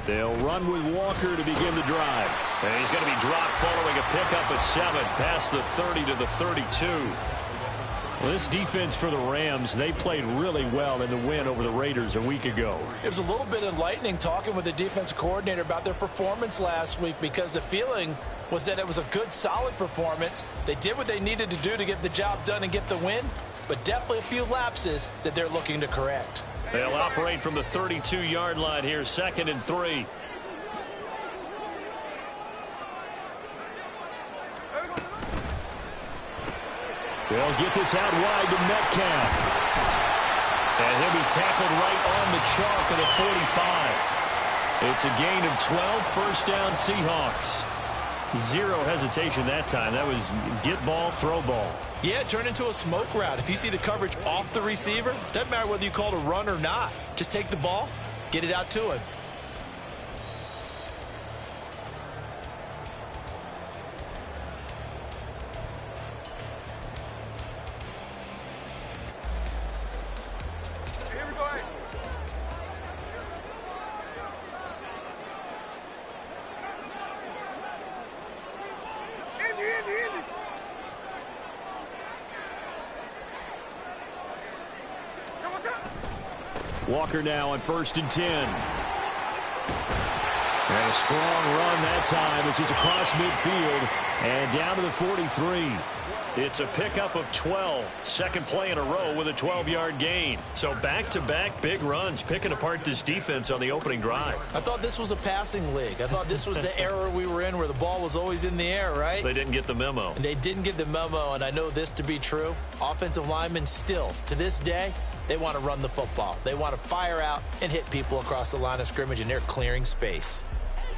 They'll run with Walker to begin the drive. And he's going to be dropped following a pickup of 7 past the 30 to the 32. Well, this defense for the Rams, they played really well in the win over the Raiders a week ago. It was a little bit enlightening talking with the defensive coordinator about their performance last week, because the feeling was that it was a good, solid performance. They did what they needed to do to get the job done and get the win, but definitely a few lapses that they're looking to correct. They'll operate from the 32-yard line here, 2nd and 3. They'll get this out wide to Metcalf. And he'll be tackled right on the chalk of the 45. It's a gain of 12, first down Seahawks. Zero hesitation that time. That was get ball, throw ball. Yeah, it turned into a smoke route. If you see the coverage off the receiver, doesn't matter whether you call it a run or not. Just take the ball, get it out to him. Walker now on 1st and 10. And a strong run that time as he's across midfield and down to the 43. It's a pickup of 12. Second play in a row with a 12-yard gain. So back-to-back big runs picking apart this defense on the opening drive. I thought this was a passing league. I thought this was the era we were in where the ball was always in the air, right? They didn't get the memo. And they didn't get the memo, and I know this to be true. Offensive linemen still, to this day, they want to run the football. They want to fire out and hit people across the line of scrimmage, and they're clearing space.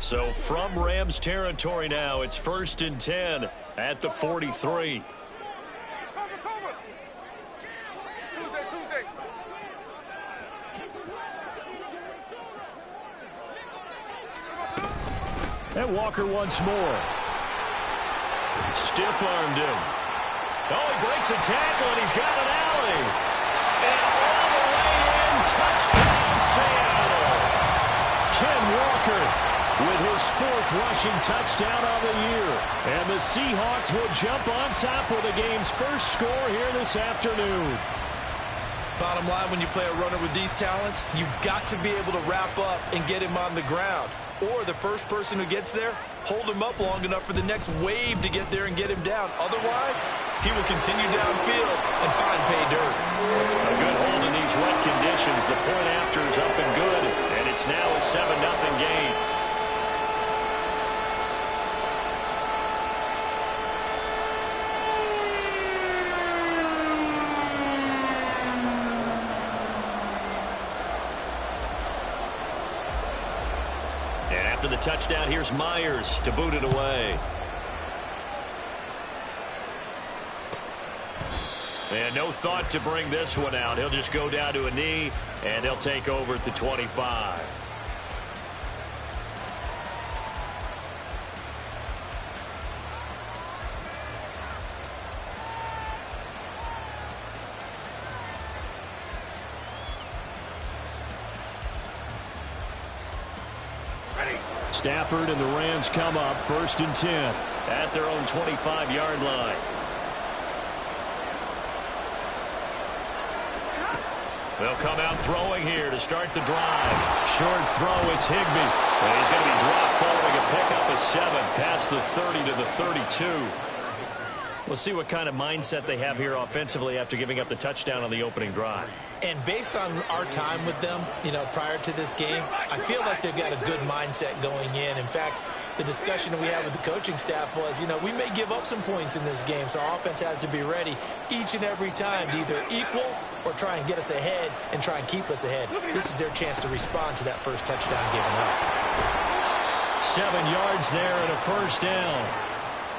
So from Rams territory now, it's 1st and 10 at the 43. And Walker once more. Stiff-armed him. Oh, he breaks a tackle, and he's got an alley. And all the way in, touchdown, Seattle. Ken Walker with his 4th rushing touchdown on the year. And the Seahawks will jump on top with the game's first score here this afternoon. Bottom line, when you play a runner with these talents, you've got to be able to wrap up and get him on the ground. Or the first person who gets there, hold him up long enough for the next wave to get there and get him down. Otherwise, he will continue downfield and find pay dirt. A good hold in these wet conditions. The point after is up and good, and it's now a 7-0 game. After the touchdown, here's Myers to boot it away. And no thought to bring this one out. He'll just go down to a knee, and he'll take over at the 25. Stafford and the Rams come up 1st and 10 at their own 25-yard line. They'll come out throwing here to start the drive. Short throw, it's Higbee. And he's going to be dropped following a pickup of 7 past the 30 to the 32. We'll see what kind of mindset they have here offensively after giving up the touchdown on the opening drive. And based on our time with them, prior to this game, I feel like they've got a good mindset going in. In fact, the discussion that we had with the coaching staff was, we may give up some points in this game, so our offense has to be ready each and every time to either equal or try and get us ahead and try and keep us ahead. This is their chance to respond to that first touchdown given up. 7 yards there and a first down.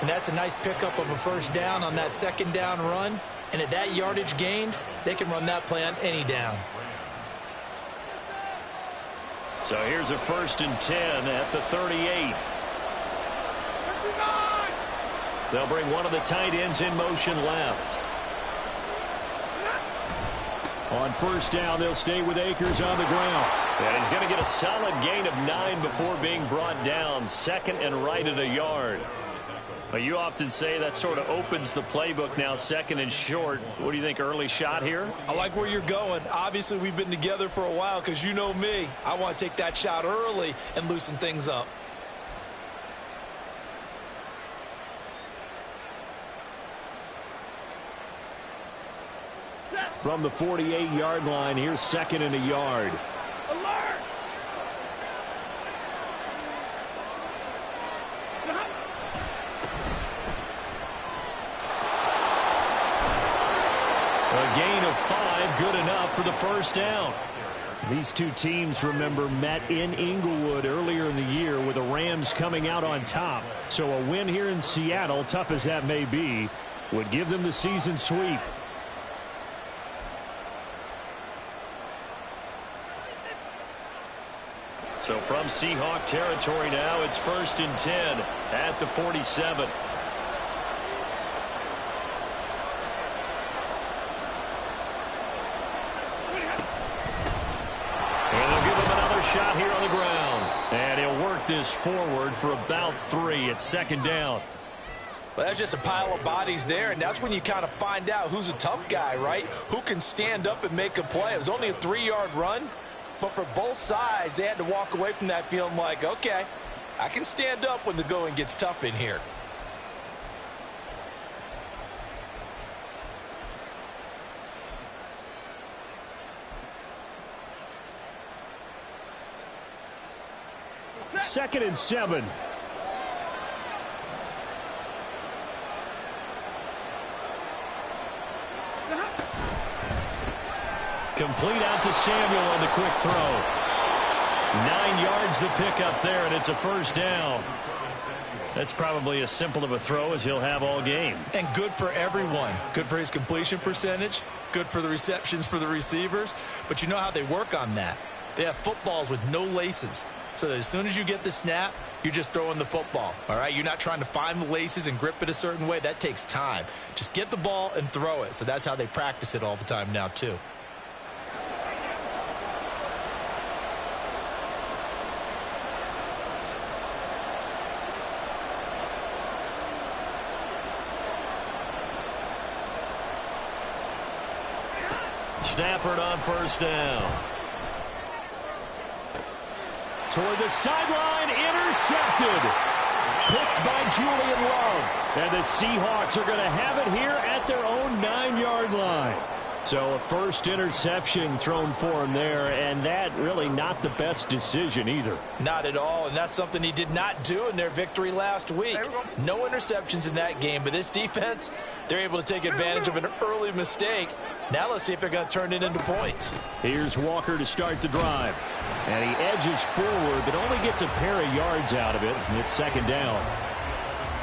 And that's a nice pickup of a first down on that second down run. And at that yardage gained, they can run that play on any down. So here's a 1st and 10 at the 38. They'll bring one of the tight ends in motion left. On first down, they'll stay with Akers on the ground. And he's going to get a solid gain of 9 before being brought down. Second and right at a yard. But you often say that sort of opens the playbook now, second and short. What do you think, early shot here? I like where you're going. Obviously, we've been together for a while because you know me. I want to take that shot early and loosen things up. From the 48-yard line, here's second and a yard. A gain of 5, good enough for the first down. These two teams, remember, met in Inglewood earlier in the year with the Rams coming out on top. So a win here in Seattle, tough as that may be, would give them the season sweep. So from Seahawk territory now, it's 1st and 10 at the 47. And they'll give him another shot here on the ground. And he'll work this forward for about 3 at second down. Well, that's just a pile of bodies there, and that's when you kind of find out who's a tough guy, right? Who can stand up and make a play. It was only a 3-yard run. But for both sides, they had to walk away from that feeling like, okay, I can stand up when the going gets tough in here. Second and 7. Complete out to Samuel on the quick throw. 9 yards the pickup there, and it's a first down. That's probably as simple of a throw as he'll have all game. And good for everyone. Good for his completion percentage. Good for the receptions for the receivers. But you know how they work on that. They have footballs with no laces. So that as soon as you get the snap, you're just throwing the football. All right? You're not trying to find the laces and grip it a certain way. That takes time. Just get the ball and throw it. So that's how they practice it all the time now, too. Stafford on first down. Toward the sideline, intercepted. Picked by Julian Love. And the Seahawks are going to have it here at their own 9-yard line. So a first interception thrown for him there, and that really not the best decision either. Not at all, and that's something he did not do in their victory last week. No interceptions in that game, but this defense, they're able to take advantage of an early mistake. Now let's see if they're going to turn it into points. Here's Walker to start the drive. And he edges forward, but only gets a pair of yards out of it, and it's second down.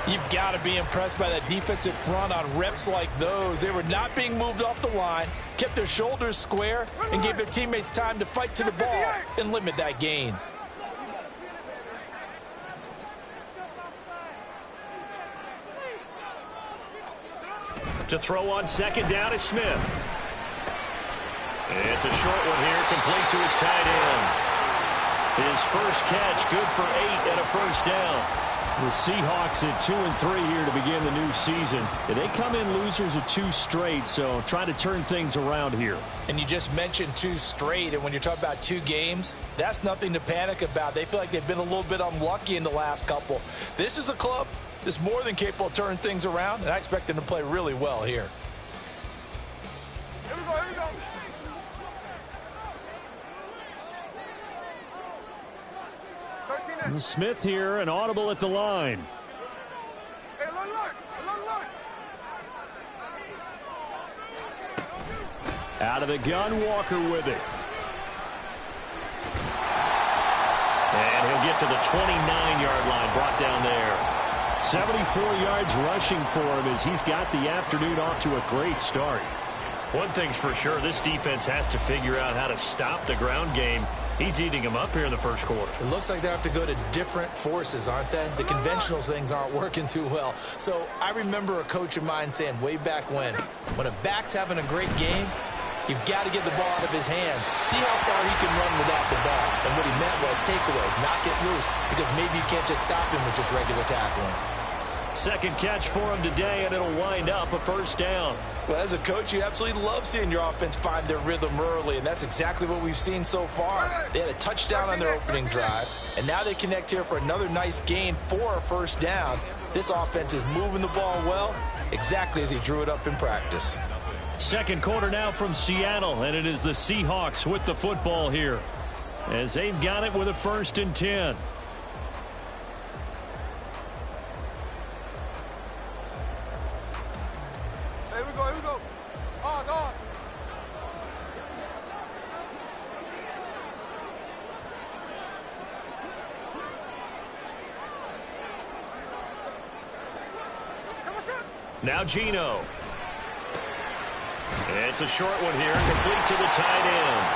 You've got to be impressed by that defensive front on reps like those. They were not being moved off the line, kept their shoulders square, and gave their teammates time to fight to the ball and limit that gain. To throw on second down is Smith. It's a short one here, complete to his tight end. His first catch, good for 8 and a first down. The Seahawks at 2-3 here to begin the new season. They come in losers of 2 straight, so trying to turn things around here. And you just mentioned 2 straight, and when you're talking about 2 games, that's nothing to panic about. They feel like they've been a little bit unlucky in the last couple. This is a club that's more than capable of turning things around, and I expect them to play really well here. Here we go, here we go. Smith here, an audible at the line. Hey, look. Out of the gun, Walker with it. And he'll get to the 29-yard line, brought down there. 74 yards rushing for him as he's got the afternoon off to a great start. One thing's for sure, this defense has to figure out how to stop the ground game. He's eating them up here in the first quarter. It looks like they have to go to different forces, aren't they? The conventional things aren't working too well. So I remember a coach of mine saying way back when a back's having a great game, You've got to get the ball out of his hands. See how far he can run without the ball. And what he meant was takeaways, knock it loose, because maybe you can't just stop him with just regular tackling. Second catch for him today, and it'll wind up a first down. Well, as a coach, you absolutely love seeing your offense find their rhythm early, and that's exactly what we've seen so far. They had a touchdown on their opening drive, and now they connect here for another nice gain for a first down. This offense is moving the ball well, exactly as he drew it up in practice. Second quarter now from Seattle, and it is the Seahawks with the football here, as they've got it with a 1st and 10. Here we go, here we go. On. Now Geno. It's a short one here, complete to the tight end.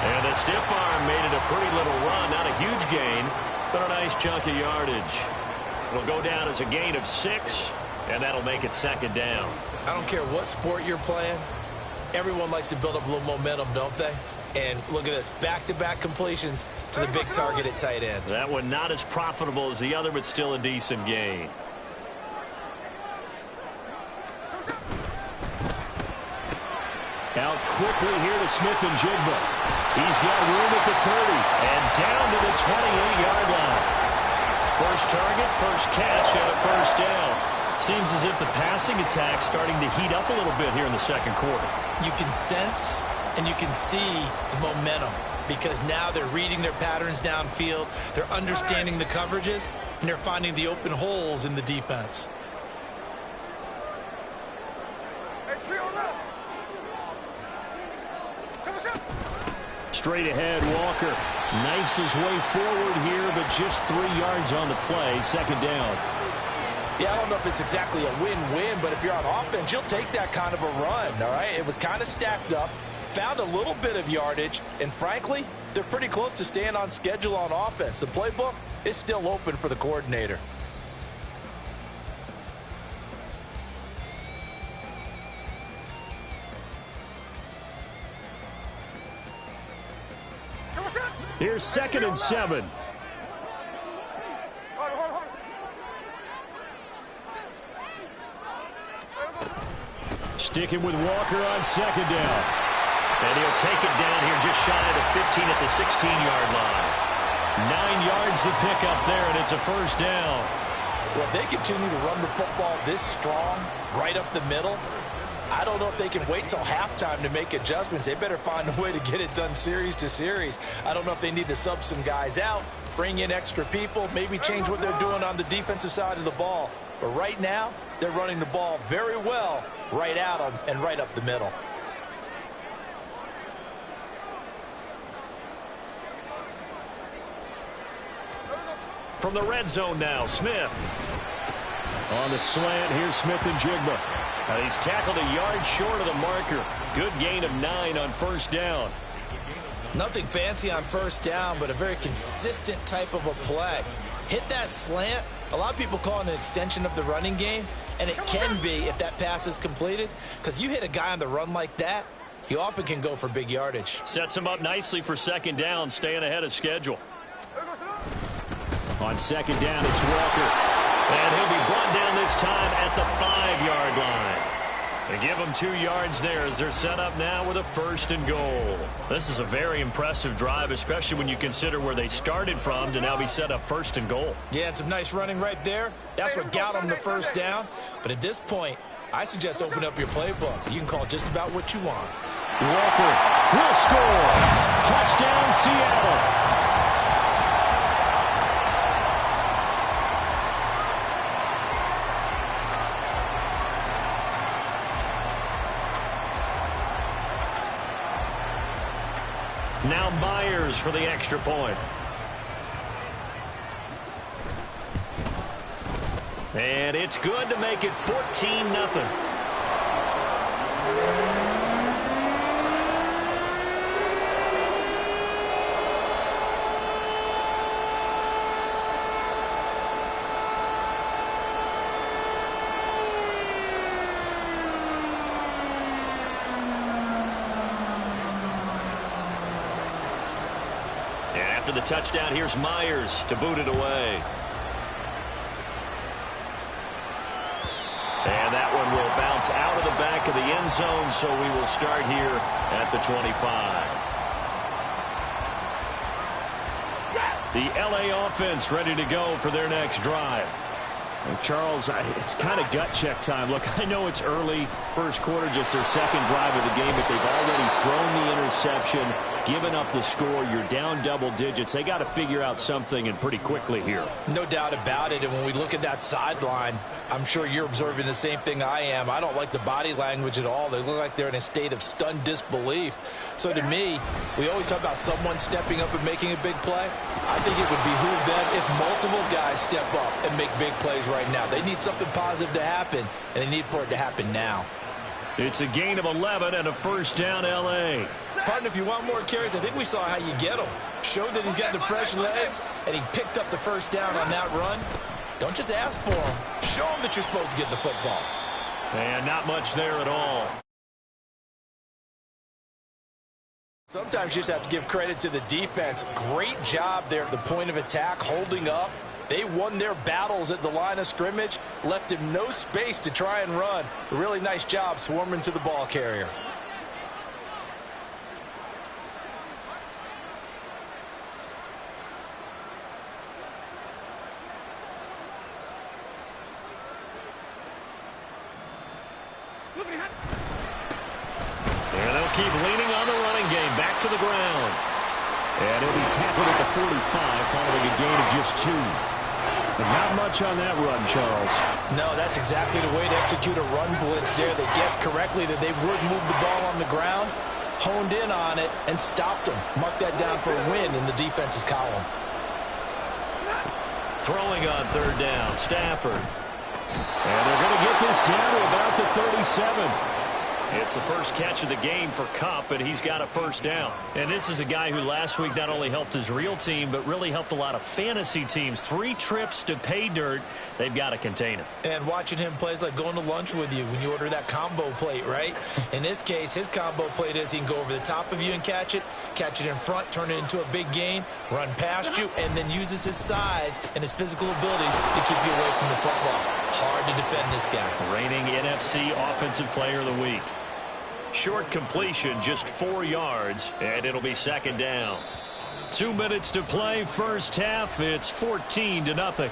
And the stiff arm made it a pretty little run. Not a huge gain, but a nice chunk of yardage. It'll go down as a gain of 6, and that'll make it 2nd down. I don't care what sport you're playing. Everyone likes to build up a little momentum, don't they? And look at this, back-to-back completions to the big target at tight end. That one not as profitable as the other, but still a decent gain. Out quickly here to Smith-Njigba. He's got room at the 30 and down to the 28-yard line. First target, first catch, and a first down. Seems as if the passing attack's starting to heat up a little bit here in the second quarter. You can sense and you can see the momentum because now they're reading their patterns downfield, they're understanding the coverages, and they're finding the open holes in the defense. Straight ahead, Walker knifes his way forward here, but just 3 yards on the play, 2nd down. Yeah, I don't know if it's exactly a win-win, but if you're on offense, you'll take that kind of a run, all right? It was kind of stacked up, found a little bit of yardage, and frankly, they're pretty close to staying on schedule on offense. The playbook is still open for the coordinator. Here's 2nd and 7. Sticking with Walker on 2nd down. And he'll take it down here just shy of the 15 at the 16-yard line. 9 yards to pick up there, and it's a first down. Well, if they continue to run the football this strong, right up the middle, I don't know if they can wait till halftime to make adjustments. They better find a way to get it done series to series. I don't know if they need to sub some guys out, bring in extra people, maybe change what they're doing on the defensive side of the ball. But right now, they're running the ball very well right at them and right up the middle. From the red zone now, Smith. On the slant, here's Smith-Njigba. He's tackled a yard short of the marker. Good gain of 9 on first down. Nothing fancy on first down, but a very consistent type of a play. Hit that slant. A lot of people call it an extension of the running game, and it can be if that pass is completed, because you hit a guy on the run like that, he often can go for big yardage. Sets him up nicely for 2nd down, staying ahead of schedule. On 2nd down, it's Walker. And he'll be brought down this time at the 5-yard line. They give him 2 yards there as they're set up now with a 1st and goal. This is a very impressive drive, especially when you consider where they started from to now be set up 1st and goal. Yeah, and some nice running right there. That's what got them the first down. But at this point, I suggest open up your playbook. You can call just about what you want. Walker will score. Touchdown, Seattle. Now Myers for the extra point. And it's good to make it 14-0. After the touchdown, here's Myers to boot it away. And that one will bounce out of the back of the end zone, so we will start here at the 25. The LA offense ready to go for their next drive. And Charles, it's kind of gut check time. Look, I know it's early, first quarter, just their second drive of the game, but they've already thrown the interception, given up the score. You're down double digits. They got to figure out something, and pretty quickly here. No doubt about it. And when we look at that sideline, I'm sure you're observing the same thing I am. I don't like the body language at all. They look like they're in a state of stunned disbelief. So to me, we always talk about someone stepping up and making a big play. I think it would behoove them if multiple guys step up and make big plays right now. They need something positive to happen, and they need for it to happen now. It's a gain of 11 and a first down, L.A. Partner, if you want more carries, I think we saw how you get him. Showed that he's got the fresh legs, and he picked up the first down on that run. Don't just ask for him. Show him that you're supposed to get the football. And not much there at all. Sometimes you just have to give credit to the defense. Great job there at the point of attack, holding up. They won their battles at the line of scrimmage, left him no space to try and run. A really nice job swarming to the ball carrier. And they'll keep leaning on the running game. Back to the ground. And he'll be tackled at the 45 following a gain of just 2. And not much on that run, Charles. No, that's exactly the way to execute a run blitz there. They guessed correctly that they would move the ball on the ground, honed in on it, and stopped them. Mark that down for a win in the defense's column. Throwing on third down, Stafford. And they're going to get this down to about the 37. It's the first catch of the game for Kupp, and he's got a first down. And this is a guy who last week not only helped his real team, but really helped a lot of fantasy teams. 3 trips to pay dirt. They've got to contain him. And watching him play is like going to lunch with you when you order that combo plate, right? In this case, his combo plate is he can go over the top of you and catch it in front, turn it into a big gain, run past you, and then uses his size and his physical abilities to keep you away from the football. Hard to defend this guy. Reigning NFC Offensive Player of the Week. Short completion, just 4 yards, and it'll be second down. 2 minutes to play, first half. It's 14-0.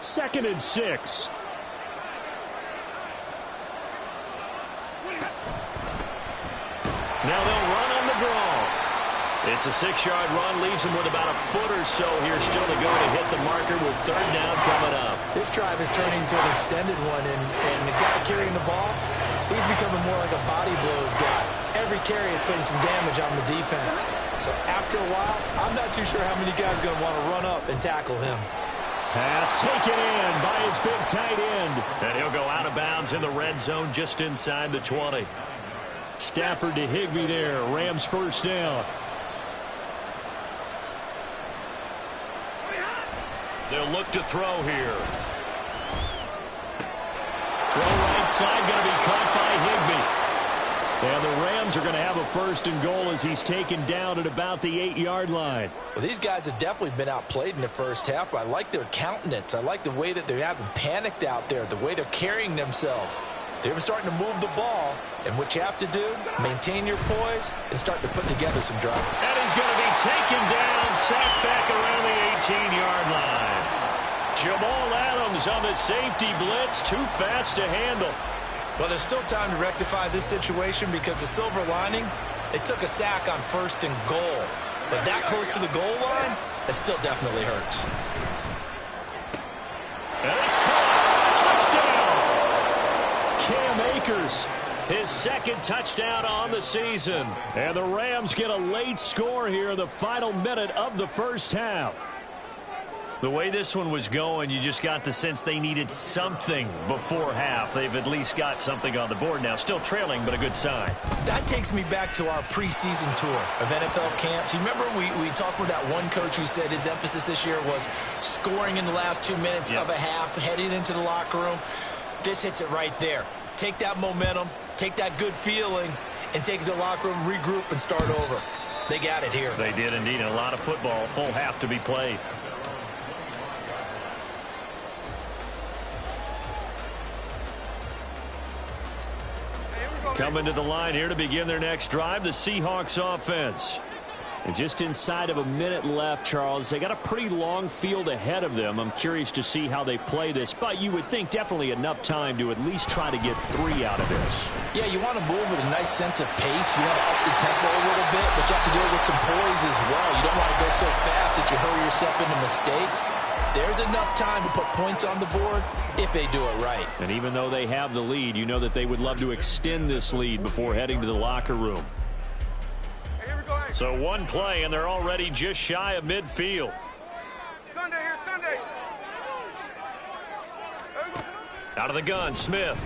Second and 6. Now they'll run on the draw. It's a 6-yard run, leaves him with about a foot or so here still to go to hit the marker with third down coming up. This drive is turning into an extended one, and the guy carrying the ball, he's becoming more like a body blows guy. Every carry is putting some damage on the defense. So after a while, I'm not too sure how many guys are going to want to run up and tackle him. Pass taken in by his big tight end. And he'll go out of bounds in the red zone just inside the 20. Stafford to Higbee there. Rams first down. They'll look to throw here. Throw right side, going to be caught by Higbee. And the Rams are going to have a first and goal as he's taken down at about the 8-yard line. Well, these guys have definitely been outplayed in the first half. I like their countenance. I like the way that they haven't panicked out there, the way they're carrying themselves. They're starting to move the ball, and what you have to do, maintain your poise and start to put together some drive. And he's going to be taken down, sacked back around the 18-yard line. Jamal Adams on the safety blitz, too fast to handle. Well, there's still time to rectify this situation because the silver lining, they took a sack on first and goal. But that close to the goal line, it still definitely hurts. And it's caught. Touchdown. Cam Akers, his second touchdown on the season. And the Rams get a late score here in the final minute of the first half. The way this one was going, you just got the sense they needed something before half. They've at least got something on the board now. Still trailing, but a good sign. That takes me back to our preseason tour of NFL camps. You remember we talked with that one coach who said his emphasis this year was scoring in the last 2 minutes of a half, heading into the locker room. This hits it right there. Take that momentum, take that good feeling, and take it to the locker room, regroup, and start over. They got it here. They did indeed. And a lot of football, full half to be played. Coming to the line here to begin their next drive, the Seahawks offense. And just inside of a minute left, Charles. They got a pretty long field ahead of them. I'm curious to see how they play this, but you would think definitely enough time to at least try to get 3 out of this. Yeah, you want to move with a nice sense of pace. You want to up the tempo a little bit, but you have to do it with some poise as well. You don't want to go so fast that you hurry yourself into mistakes. There's enough time to put points on the board if they do it right. And even though they have the lead, you know that they would love to extend this lead before heading to the locker room. So one play, and they're already just shy of midfield. Sunday here, Sunday. Out of the gun, Smith.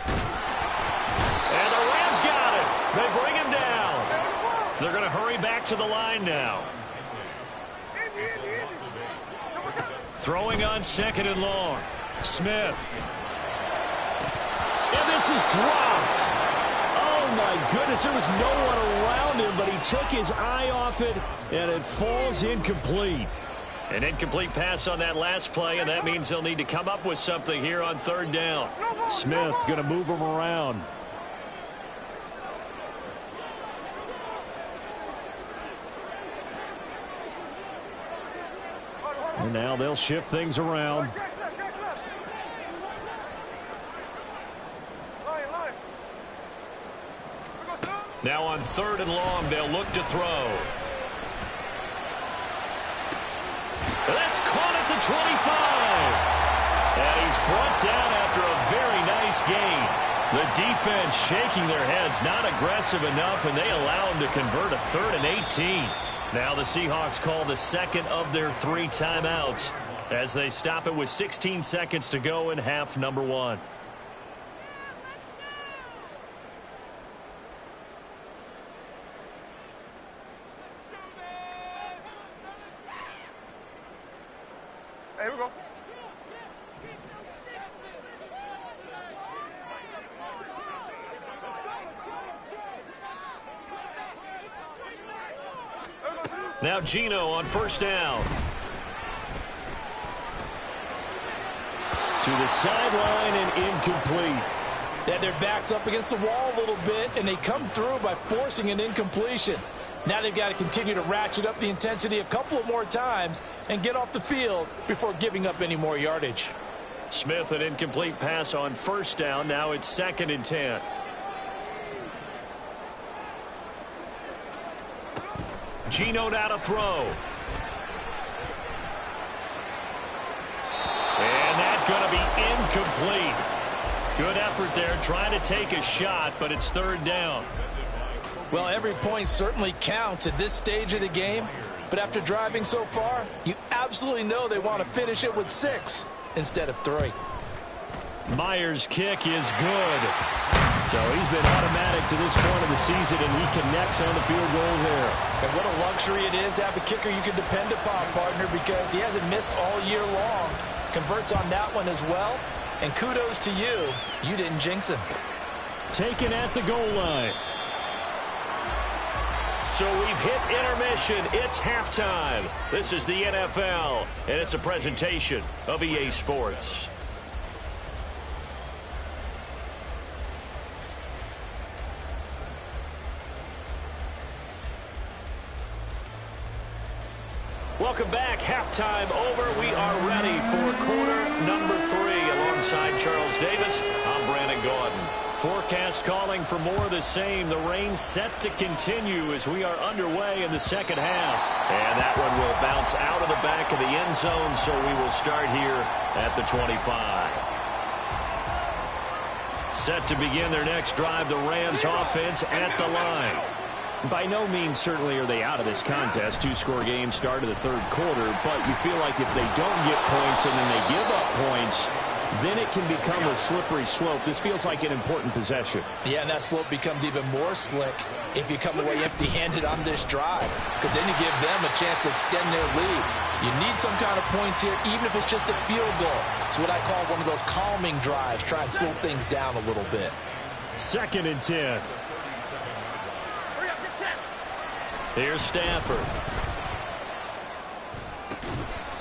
And the Rams got it. They bring him down. They're going to hurry back to the line now. Throwing on 2nd and long. Smith. And this is dropped. Oh, my goodness. There was no one around him, but he took his eye off it, and it falls incomplete. An incomplete pass on that last play, and that means they'll need to come up with something here on 3rd down. Smith going to move him around. And now they'll shift things around. Now on 3rd and long, they'll look to throw. That's caught at the 25. And he's brought down after a very nice gain. The defense shaking their heads, not aggressive enough, and they allow him to convert a 3rd and 18. Now the Seahawks call the 2nd of their 3 timeouts as they stop it with 16 seconds to go in half number 1. Here we go. Now Gino on 1st down. To the sideline and incomplete. Yeah, their back's up against the wall a little bit, and they come through by forcing an incompletion. Now they've got to continue to ratchet up the intensity a couple of more times and get off the field before giving up any more yardage. Smith, an incomplete pass on 1st down. Now it's 2nd and 10. Gino now to throw. And that's going to be incomplete. Good effort there, trying to take a shot, but it's 3rd down. Well, every point certainly counts at this stage of the game, but after driving so far, you absolutely know they want to finish it with 6 instead of 3. Myers' kick is good. So he's been automatic to this point of the season, and he connects on the field goal there. And what a luxury it is to have a kicker you can depend upon, partner, because he hasn't missed all year long. Converts on that one as well, and kudos to you. You didn't jinx him. Taken at the goal line. So we've hit intermission. It's halftime. This is the NFL, and it's a presentation of EA Sports. Welcome back. Halftime over. We are ready for quarter number 3. Alongside Charles Davis, I'm Brandon Gordon. Forecast calling for more of the same. The rain set to continue as we are underway in the 2nd half. And that one will bounce out of the back of the end zone, so we will start here at the 25. Set to begin their next drive, the Rams offense at the line. By no means certainly are they out of this contest. Two-score game start of the third quarter, but you feel like if they don't get points and then they give up points, then it can become a slippery slope. This feels like an important possession. Yeah, and that slope becomes even more slick if you come away empty-handed on this drive, because then you give them a chance to extend their lead. You need some kind of points here, even if it's just a field goal. It's what I call one of those calming drives. Try and slow things down a little bit. 2nd and 10. Here's Stafford.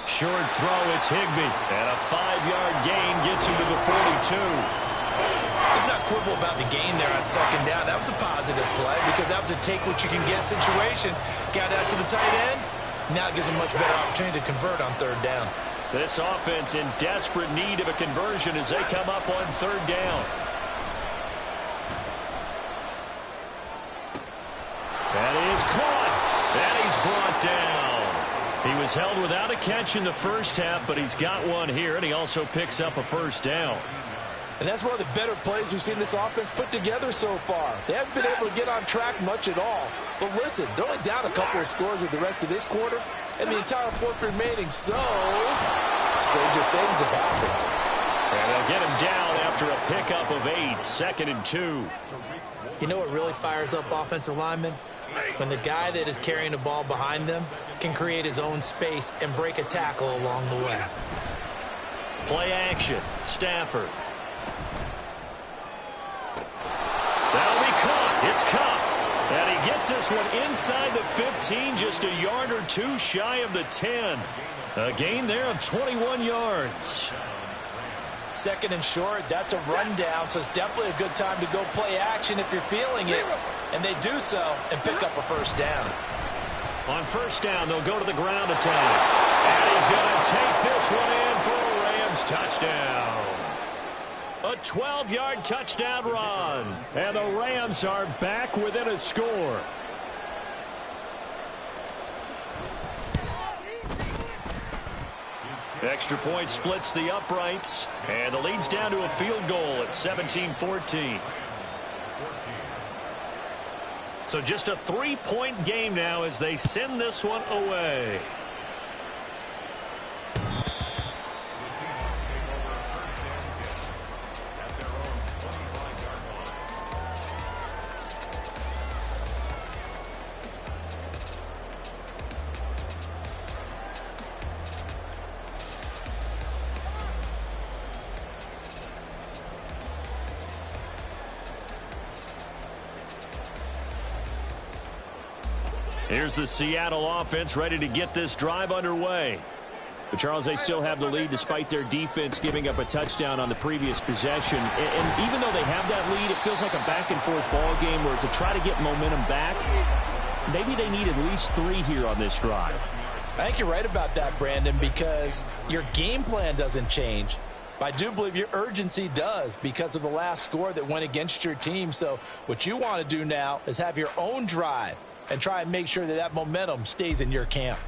Short throw, it's Higbee. And a 5-yard gain gets him to the 42. Let's not quibble about the gain there on 2nd down. That was a positive play because that was a take-what-you-can-get situation. Got out to the tight end. Now it gives them much better opportunity to convert on 3rd down. This offense in desperate need of a conversion as they come up on 3rd down. That is caught. And he's brought down. He was held without a catch in the first half, but he's got one here, and he also picks up a 1st down. And that's one of the better plays we've seen this offense put together so far. They haven't been able to get on track much at all. But listen, they're only down a couple of scores with the rest of this quarter, and the entire 4th remaining, so stranger things have happened. And they'll get him down after a pickup of 8, 2nd and 2. You know what really fires up offensive linemen? When the guy that is carrying the ball behind them can create his own space and break a tackle along the way. Play action. Stafford. That'll be caught. It's caught. And he gets this one inside the 15, just a yard or 2 shy of the 10. A gain there of 21 yards. 2nd and short, that's a rundown, so it's definitely a good time to go play action if you're feeling it. And they do so and pick up a 1st down. On 1st down, they'll go to the ground attack. And he's going to take this one in for a Rams touchdown. A 12-yard touchdown run. And the Rams are back within a score. Extra point splits the uprights. And the lead's down to a field goal at 17-14. So just a 3-point game now as they send this one away. Here's the Seattle offense ready to get this drive underway. But Charles, they still have the lead despite their defense giving up a touchdown on the previous possession. And even though they have that lead, it feels like a back-and-forth ball game where to try to get momentum back, maybe they need at least 3 here on this drive. I think you're right about that, Brandon, because your game plan doesn't change. But I do believe your urgency does because of the last score that went against your team. So what you want to do now is have your own drive and try and make sure that that momentum stays in your camp.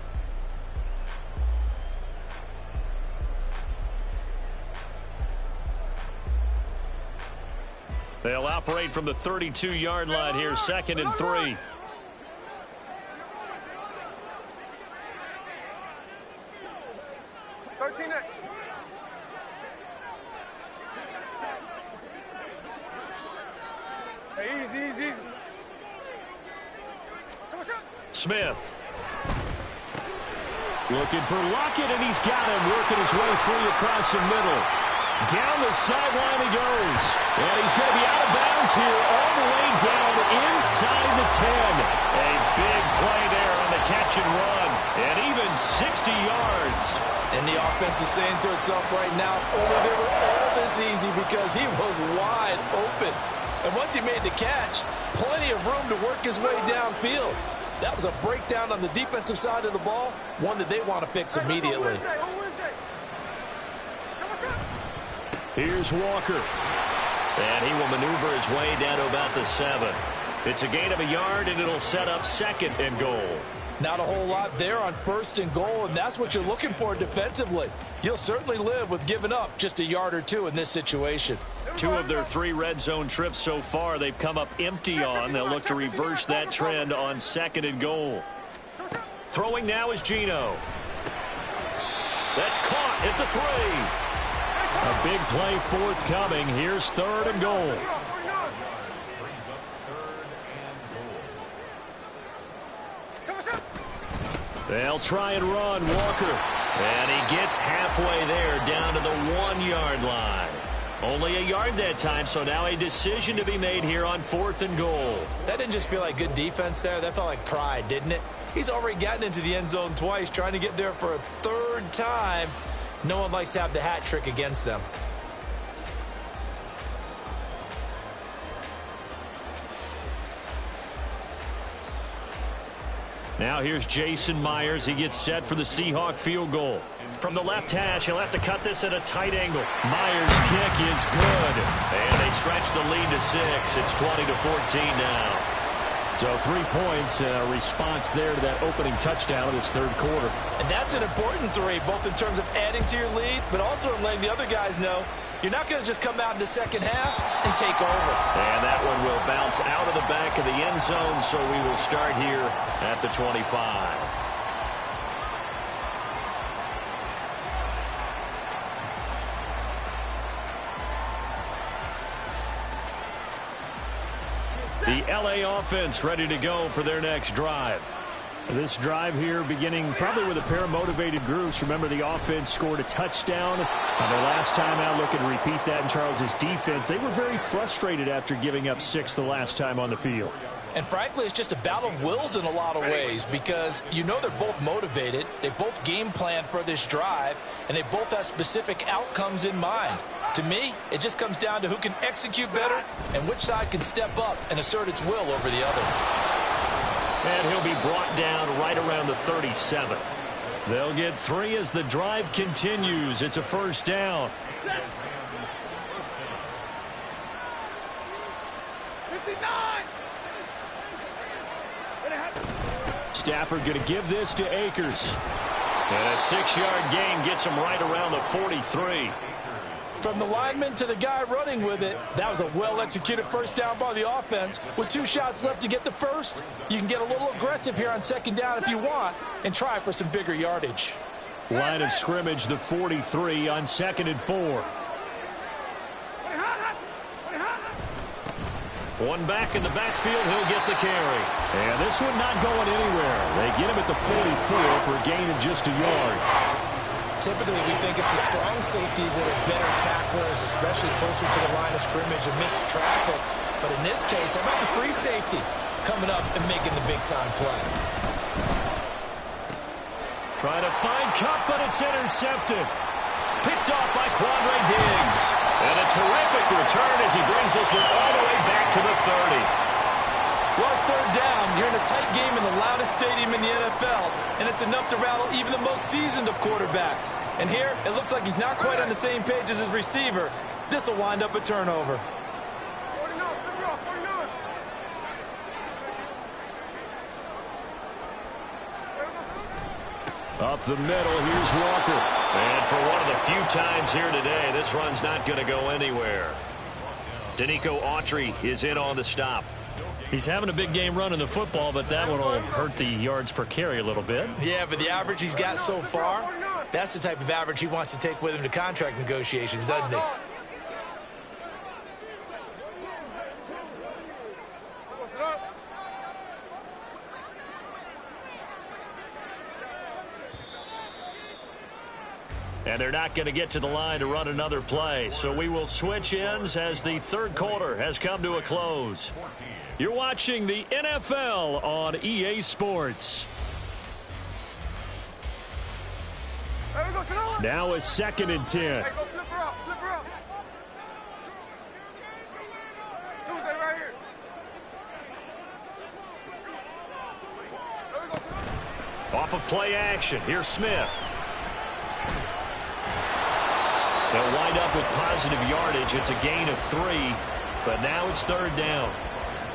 They'll operate from the 32-yard line here, 2nd and 3. Easy. Smith. Looking for Lockett, and he's got him, working his way free across the middle. Down the sideline he goes. And he's going to be out of bounds here, all the way down inside the 10. A big play there on the catch and run. And even 60 yards. And the offense is saying to itself right now, only they were all this easy because he was wide open. And once he made the catch, plenty of room to work his way downfield. That was a breakdown on the defensive side of the ball, one that they want to fix immediately. Here's Walker. And he will maneuver his way down to about the 7. It's a gain of a yard, and it'll set up 2nd and goal. Not a whole lot there on 1st and goal, and that's what you're looking for defensively. You'll certainly live with giving up just a yard or two in this situation. 2 of their 3 red zone trips so far they've come up empty on. They'll look to reverse that trend on 2nd and goal. Throwing now is Geno. That's caught at the 3. A big play forthcoming. Here's 3rd and goal. They'll try and run. Walker. And he gets halfway there, down to the 1-yard line. Only a yard that time, so now a decision to be made here on 4th and goal. That didn't just feel like good defense there. That felt like pride, didn't it? He's already gotten into the end zone twice, trying to get there for a 3rd time. No one likes to have the hat trick against them. Now here's Jason Myers. He gets set for the Seahawk field goal. From the left hash, he'll have to cut this at a tight angle. Myers' kick is good. And they stretch the lead to 6. It's 20-14 now. So 3 points, a response there to that opening touchdown of this 3rd quarter. And that's an important 3, both in terms of adding to your lead, but also in letting the other guys know you're not going to just come out in the 2nd half and take over. And that one will bounce out of the back of the end zone, so we will start here at the 25. The LA offense ready to go for their next drive. This drive here beginning probably with a pair of motivated groups. Remember, the offense scored a touchdown on their last time out. Looking to repeat that in Charles' defense. They were very frustrated after giving up 6 the last time on the field. And frankly, it's just a battle of wills in a lot of ways because you know they're both motivated. They both game plan for this drive, and they both have specific outcomes in mind. To me, it just comes down to who can execute better and which side can step up and assert its will over the other. And he'll be brought down right around the 37. They'll get 3 as the drive continues. It's a 1st down. 59! Stafford going to give this to Akers. And a 6-yard gain gets him right around the 43. From the lineman to the guy running with it, that was a well-executed 1st down by the offense. With 2 shots left to get the 1st, you can get a little aggressive here on 2nd down if you want and try for some bigger yardage. Line of scrimmage, the 43 on 2nd and 4. One back in the backfield, he'll get the carry. And this one not going anywhere. They get him at the 44 for a gain of just a yard. Typically, we think it's the strong safeties that are better tacklers, especially closer to the line of scrimmage amidst traffic. But in this case, how about the free safety coming up and making the big-time play? Trying to find Cup, but it's intercepted. Picked off by Quandre Diggs. And a terrific return as he brings this one all the way back to the 30. Well, it's 3rd down. You're in a tight game in the loudest stadium in the NFL, and it's enough to rattle even the most seasoned of quarterbacks. And here, it looks like he's not quite on the same page as his receiver. This will wind up a turnover. 49, 49. Up the middle, here's Walker. And for one of the few times here today, this run's not going to go anywhere. Danico Autry is in on the stop. He's having a big game running the football, but that one will hurt the yards per carry a little bit. Yeah, but the average he's got so far, that's the type of average he wants to take with him to contract negotiations, doesn't he? And they're not going to get to the line to run another play. So we will switch ends as the 3rd quarter has come to a close. You're watching the NFL on EA Sports. Now a 2nd and 10. Hey, go flip her up, flip her up. Tuesday right here. Off of play action, here's Smith. They'll wind up with positive yardage. It's a gain of 3, but now it's 3rd down.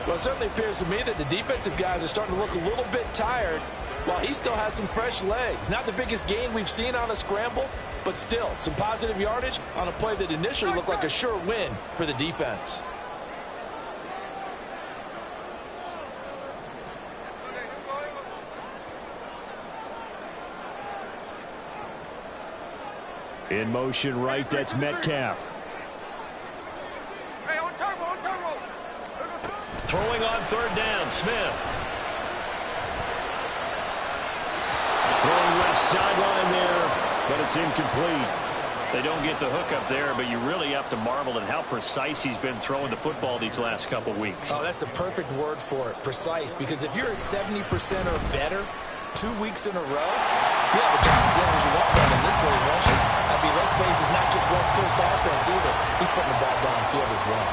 Well, it certainly appears to me that the defensive guys are starting to look a little bit tired. while he still has some fresh legs. Not the biggest gain we've seen on a scramble, but still some positive yardage on a play that initially looked like a sure win for the defense. In motion right, that's Metcalf. Hey, on turbo. Throwing on third down, Smith. Throwing left sideline there, but it's incomplete. They don't get the hook up there, but you really have to marvel at how precise he's been throwing the football these last couple weeks. Oh, that's the perfect word for it, precise, because if you're at 70% or better 2 weeks in a row, you have a job as long as you want one in this league, won't you? I mean, let's face it, it's not just West Coast offense either. He's putting the ball downfield as well.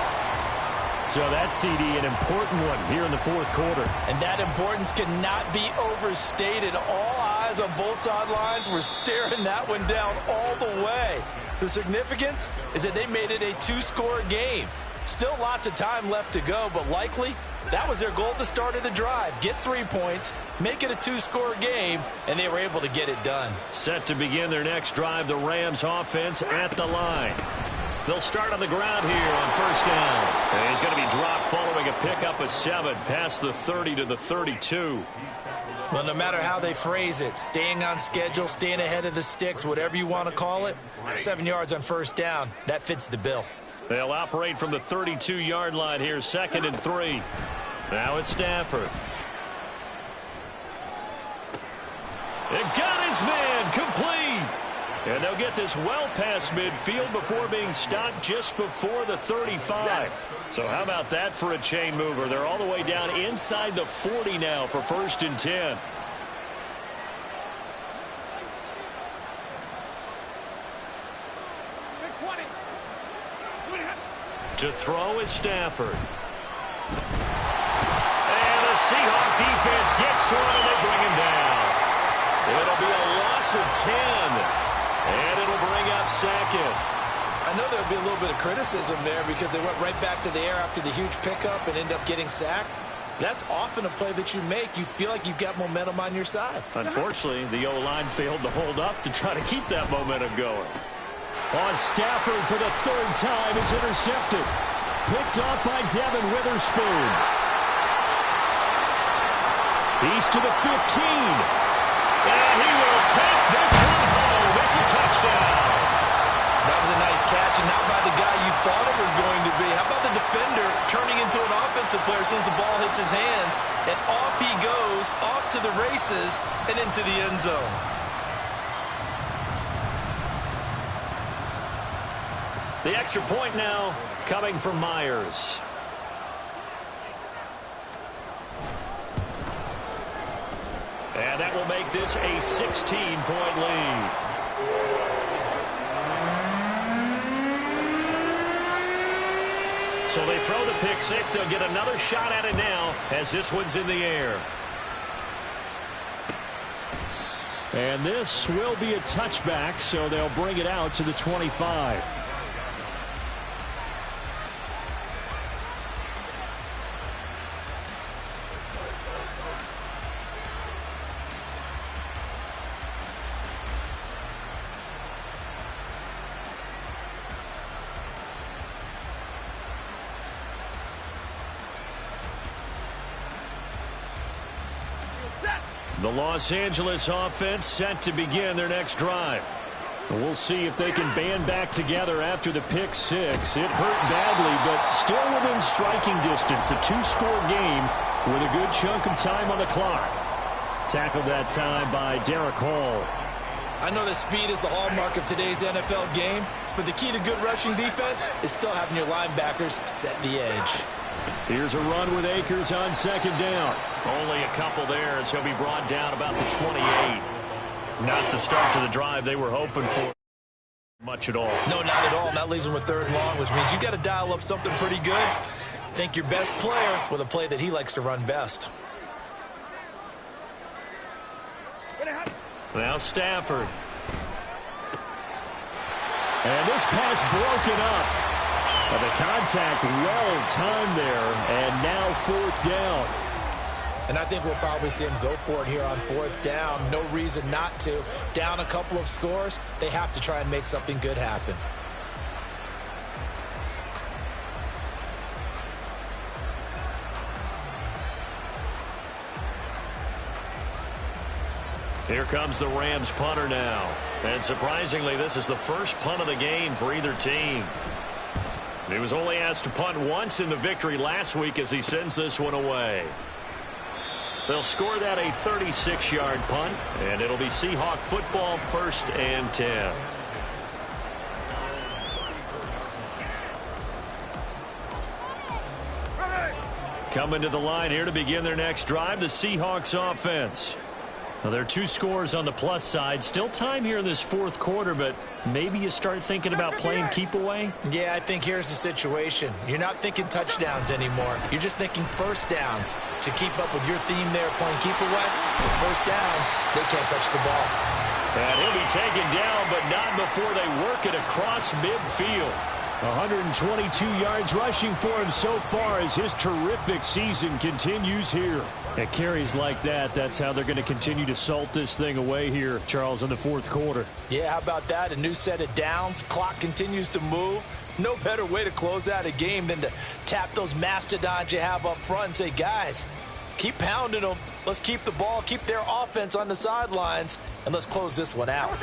So that CD, an important one here in the fourth quarter. And that importance cannot be overstated. All eyes on both sidelines were staring that one down all the way. The significance is that they made it a 2-score game. Still lots of time left to go, but likely that was their goal at the start of the drive. Get 3 points, make it a 2-score game, and they were able to get it done. Set to begin their next drive, the Rams offense at the line. They'll start on the ground here on first down. And he's going to be dropped following a pickup of 7 past the 30 to the 32. Well, no matter how they phrase it, staying on schedule, staying ahead of the sticks, whatever you want to call it, 7 yards on first down, that fits the bill. They'll operate from the 32-yard line here, 2nd and 3. Now it's Stafford. It got his man complete. And they'll get this well past midfield before being stopped just before the 35. So how about that for a chain mover? They're all the way down inside the 40 now for 1st and 10. To throw is Stafford. And the Seahawk defense gets to him and they bring him down. It'll be a loss of 10. And it'll bring up 2nd. I know there'll be a little bit of criticism there because they went right back to the air after the huge pickup and end up getting sacked. That's often a play that you make. You feel like you've got momentum on your side. Unfortunately, the O-line failed to hold up to try to keep that momentum going. On Stafford for the 3rd time is intercepted. Picked off by Devin Witherspoon. He's to the 15. And he will take this one home. It's a touchdown. That was a nice catch, and not by the guy you thought it was going to be. How about the defender turning into an offensive player as soon as the ball hits his hands, and off he goes, off to the races, and into the end zone. The extra point now coming from Myers. And that will make this a 16-point lead. So they throw the pick 6. They'll get another shot at it now as this one's in the air. And this will be a touchback, so they'll bring it out to the 25. The Los Angeles offense set to begin their next drive. We'll see if they can band back together after the pick 6. It hurt badly, but still within striking distance. A 2-score game with a good chunk of time on the clock. Tackled that time by Derek Hall. I know that speed is the hallmark of today's NFL game, but the key to good rushing defense is still having your linebackers set the edge. Here's a run with Akers on 2nd down. Only a couple there, and so he'll be brought down about the 28. Not the start to the drive they were hoping for much at all. No, not at all. And that leaves them with 3rd and long, which means you got to dial up something pretty good. Think your best player with a play that he likes to run best. Now Stafford. And this pass broken up. And the contact well timed there, and now 4th down. And I think we'll probably see them go for it here on 4th down. No reason not to. Down a couple of scores, they have to try and make something good happen. Here comes the Rams punter now. And surprisingly, this is the first punt of the game for either team. He was only asked to punt once in the victory last week as he sends this one away. They'll score that a 36-yard punt, and it'll be Seahawk football, 1st and 10. Coming to the line here to begin their next drive, the Seahawks offense. Now, there are 2 scores on the plus side. Still time here in this 4th quarter, but maybe you start thinking about playing keep away? Yeah, I think here's the situation. You're not thinking touchdowns anymore. You're just thinking first downs. To keep up with your theme there, playing keep away, with first downs, they can't touch the ball. And he'll be taken down, but not before they work it across midfield. 122 yards rushing for him so far as his terrific season continues here. At carries like that, that's how they're going to continue to salt this thing away here, Charles, in the 4th quarter. Yeah, how about that? A new set of downs. Clock continues to move. No better way to close out a game than to tap those mastodons you have up front and say, guys, keep pounding them. Let's keep the ball, keep their offense on the sidelines, and let's close this one out.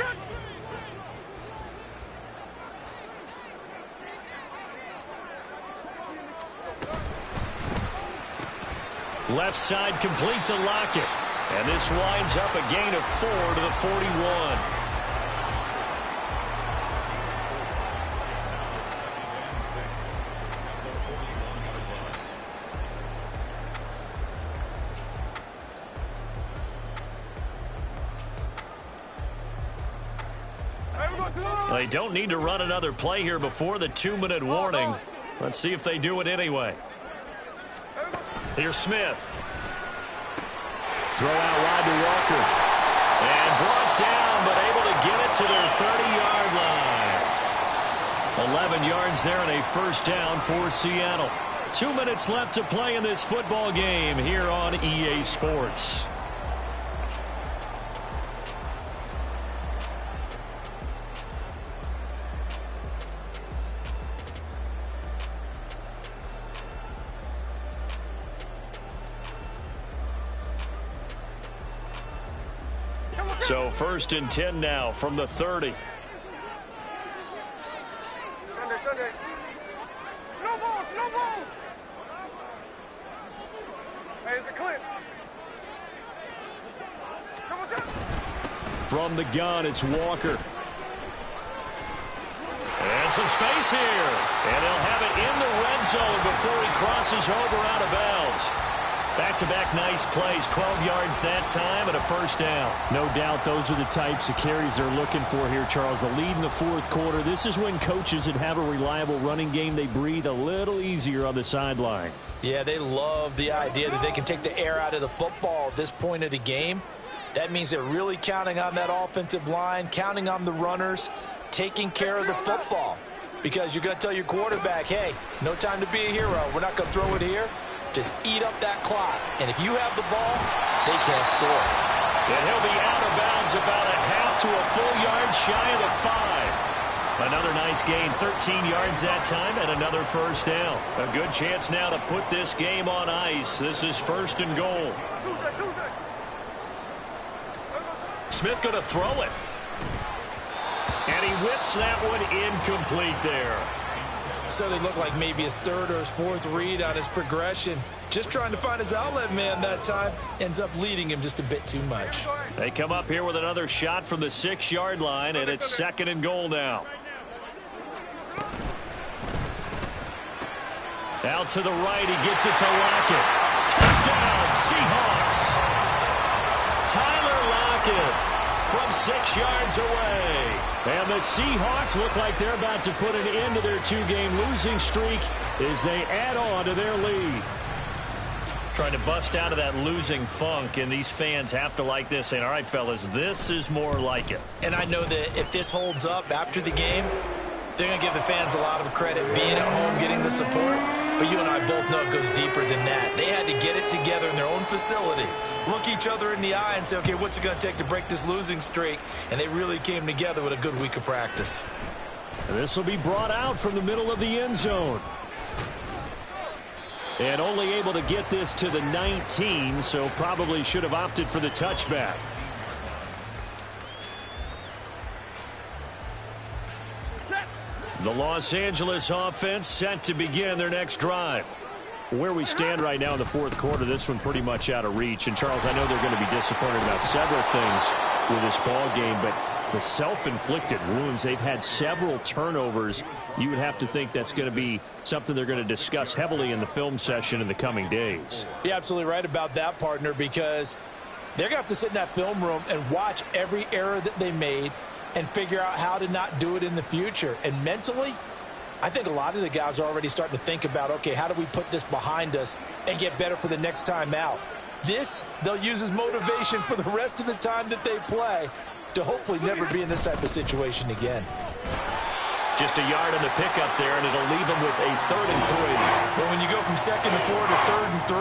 Left side complete to Lockett. And this winds up a gain of 4 to the 41. They don't need to run another play here before the 2-minute warning. Let's see if they do it anyway. Here's Smith. Throw out wide to Walker. And brought down, but able to get it to their 30-yard line. 11 yards there and a first down for Seattle. 2 minutes left to play in this football game here on EA Sports. So 1st and 10 now from the 30. Sunday. No ball. Hey, it's a clip. From the gun, it's Walker. And some space here. And he'll have it in the red zone before he crosses over out of bounds. Back-to-back nice plays, 12 yards that time and a first down. No doubt those are the types of carries they're looking for here, Charles. The lead in the 4th quarter. This is when coaches that have a reliable running game, they breathe a little easier on the sideline. Yeah, they love the idea that they can take the air out of the football at this point of the game. That means they're really counting on that offensive line, counting on the runners, taking care of the football. Because you're going to tell your quarterback, hey, no time to be a hero. We're not going to throw it here. Just eat up that clock. And if you have the ball, they can't score. And he'll be out of bounds about a half to a full yard shy of the 5. Another nice gain, 13 yards that time, and another first down. A good chance now to put this game on ice. This is 1st and goal. Smith going to throw it. And he whips that one incomplete there. So they look like maybe his 3rd or his 4th read on his progression. Just trying to find his outlet man that time. Ends up leading him just a bit too much. They come up here with another shot from the 6-yard line, and it's 2nd and goal now. Out to the right, he gets it to Lockett. Touchdown, Seahawks. Tyler Lockett from 6 yards away. And the Seahawks look like they're about to put an end to their 2-game losing streak as they add on to their lead. Trying to bust out of that losing funk, and these fans have to like this, saying, all right, fellas, this is more like it. And I know that if this holds up after the game, they're going to give the fans a lot of credit being at home, getting the support. But you and I both know it goes deeper than that. They had to get it together in their own facility, look each other in the eye and say, okay, what's it going to take to break this losing streak? And they really came together with a good week of practice. This will be brought out from the middle of the end zone. And only able to get this to the 19, so probably should have opted for the touchback. The Los Angeles offense set to begin their next drive. Where we stand right now in the fourth quarter, this one pretty much out of reach. And, Charles, I know they're going to be disappointed about several things with this ball game, but the self-inflicted wounds, they've had several turnovers. You would have to think that's going to be something they're going to discuss heavily in the film session in the coming days. You're absolutely right about that, partner, because they're going to have to sit in that film room and watch every error that they made and figure out how to not do it in the future. And mentally, I think a lot of the guys are already starting to think about, okay, how do we put this behind us and get better for the next time out? This, they'll use as motivation for the rest of the time that they play to hopefully never be in this type of situation again. Just a yard on the pickup there, and it'll leave them with a 3rd and 3. But when you go from 2nd and 4 to 3rd and 3,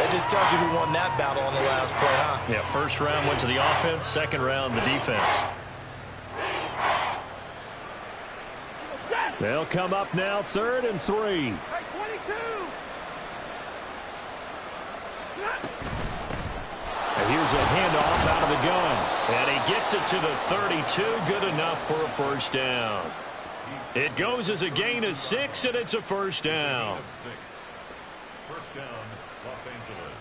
that just tells you who won that battle on the last play, huh? Yeah, first round went to the offense, second round the defense. They'll come up now, 3rd and 3. Hey, 22! And here's a handoff out of the gun. And he gets it to the 32. Good enough for a first down. It goes as a gain of 6, and it's a first down. First down, Los Angeles.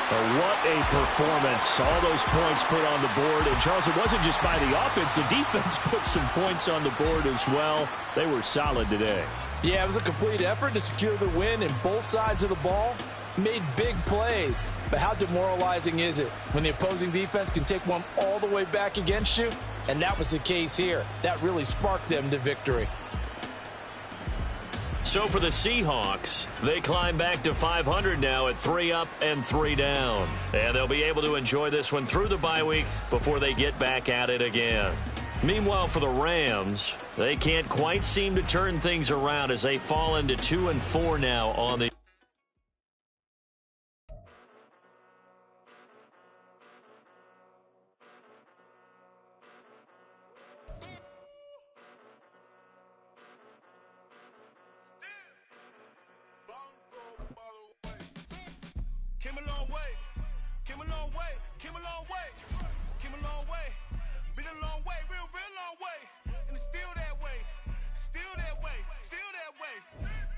What a performance. All those points put on the board. And, Charles, it wasn't just by the offense. The defense put some points on the board as well. They were solid today. Yeah, it was a complete effort to secure the win, and both sides of the ball made big plays. But how demoralizing is it when the opposing defense can take one all the way back against you? And that was the case here. That really sparked them to victory. So for the Seahawks, they climb back to 500 now at 3 up and 3 down. And they'll be able to enjoy this one through the bye week before they get back at it again. Meanwhile, for the Rams, they can't quite seem to turn things around as they fall into 2 and 4 now on the Came a long way, came a long way, came a long way, came a long way, been a long way, real long way, and it's still that way, still that way, still that way,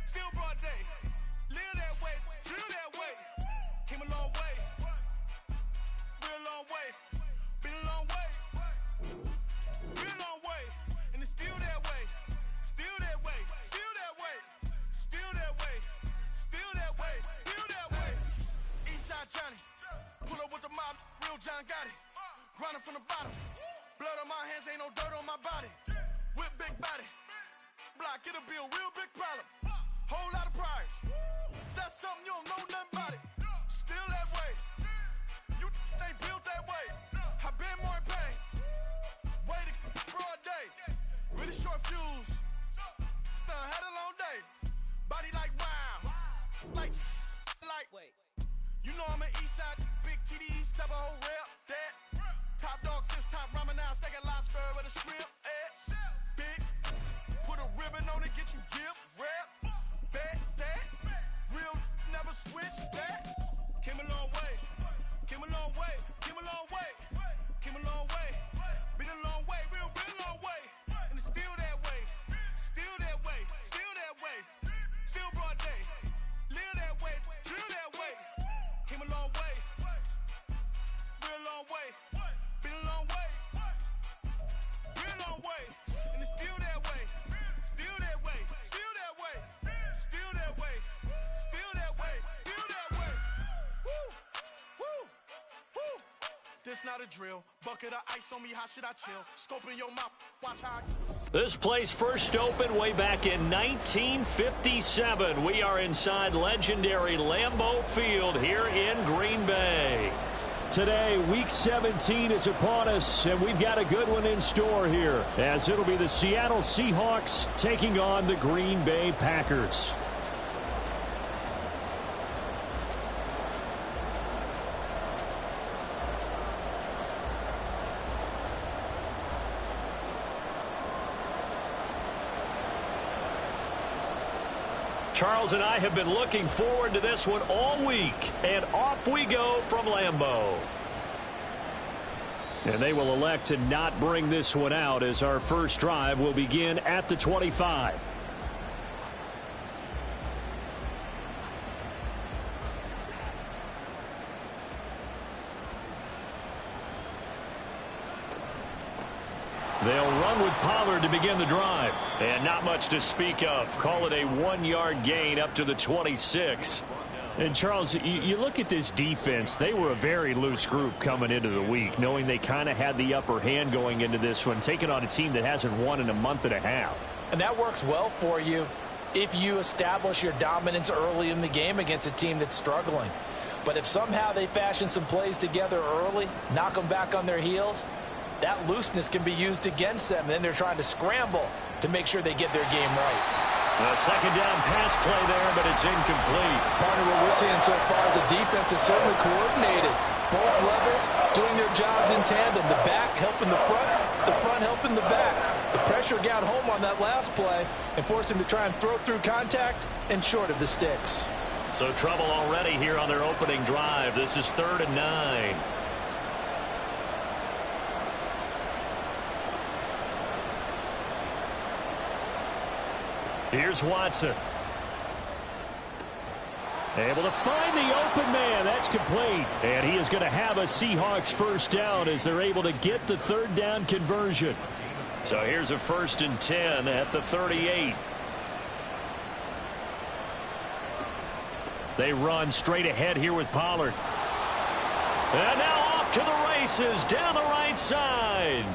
still broad day, live that way, chill that way, came a long way, real long way, been a long way, real long way, and it's still that way, still that way, still that way, still that way, still that way, still that way. Eastside Johnny, pull up with the mob, real John Gotti. Grinding from the bottom, blood on my hands, ain't no dirt on my body. With big body, block, get a bill, real big problem. Whole lot of prize, that's something you don't know nothing about it. Still that way, you ain't built that way. I been more in pain, way to broad day. Really short fuse, had a long day. Body like wow, like. Wait. You know I'm an Eastside, big TDE, step a whole rep, that. Top dog since top ramen now, steak and lobster with a shrimp, big. Put a ribbon on it, get you gift, rap, bet, that. Real never switch, that. Came a long way, came a long way, came a long way, came a long way. Been a long way, real long way. And it's still that way, still that way, still that way. Still broad day, live that way, chill that way. Came a long way, real long way, been a long way, real long way, and it's still that way, still that way, still that way, still that way, still that way, still that way. Woo, woo, woo. This not a drill, bucket of ice on me, how should I chill? Scoping your mouth, watch how I... This place first opened way back in 1957. We are inside legendary Lambeau Field here in Green Bay. Today, Week 17 is upon us, and we've got a good one in store here, as it'll be the Seattle Seahawks taking on the Green Bay Packers. Charles and I have been looking forward to this one all week, and off we go from Lambeau. And they will elect to not bring this one out, as our first drive will begin at the 25. They'll run with Pollard to begin the drive. And not much to speak of. Call it a 1-yard gain up to the 26. And, Charles, you look at this defense. They were a very loose group coming into the week, knowing they kind of had the upper hand going into this one, taking on a team that hasn't won in a month and a half. And that works well for you if you establish your dominance early in the game against a team that's struggling. But if somehow they fashion some plays together early, knock them back on their heels, that looseness can be used against them. Then they're trying to scramble to make sure they get their game right. A second down pass play there, but it's incomplete. Partner, what we're seeing so far is the defense is certainly coordinated. Both levels doing their jobs in tandem. The back helping the front helping the back. The pressure got home on that last play and forced him to try and throw through contact and short of the sticks. So trouble already here on their opening drive. This is 3rd and 9. Here's Watson. Able to find the open man. That's complete. And he is going to have a Seahawks first down as they're able to get the 3rd down conversion. So here's a 1st and 10 at the 38. They run straight ahead here with Pollard. And now off to the races down the right side.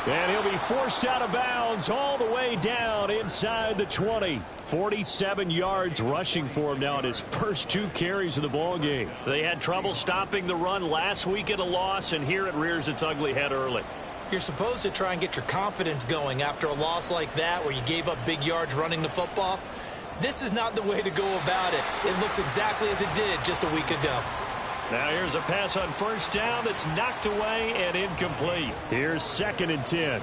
And he'll be forced out of bounds all the way down inside the 20. 47 yards rushing for him now in his first 2 carries of the ball game. They had trouble stopping the run last week at a loss, and here it rears its ugly head early. You're supposed to try and get your confidence going after a loss like that where you gave up big yards running the football. This is not the way to go about it. It looks exactly as it did just a week ago. Now here's a pass on 1st down that's knocked away and incomplete. Here's 2nd and 10.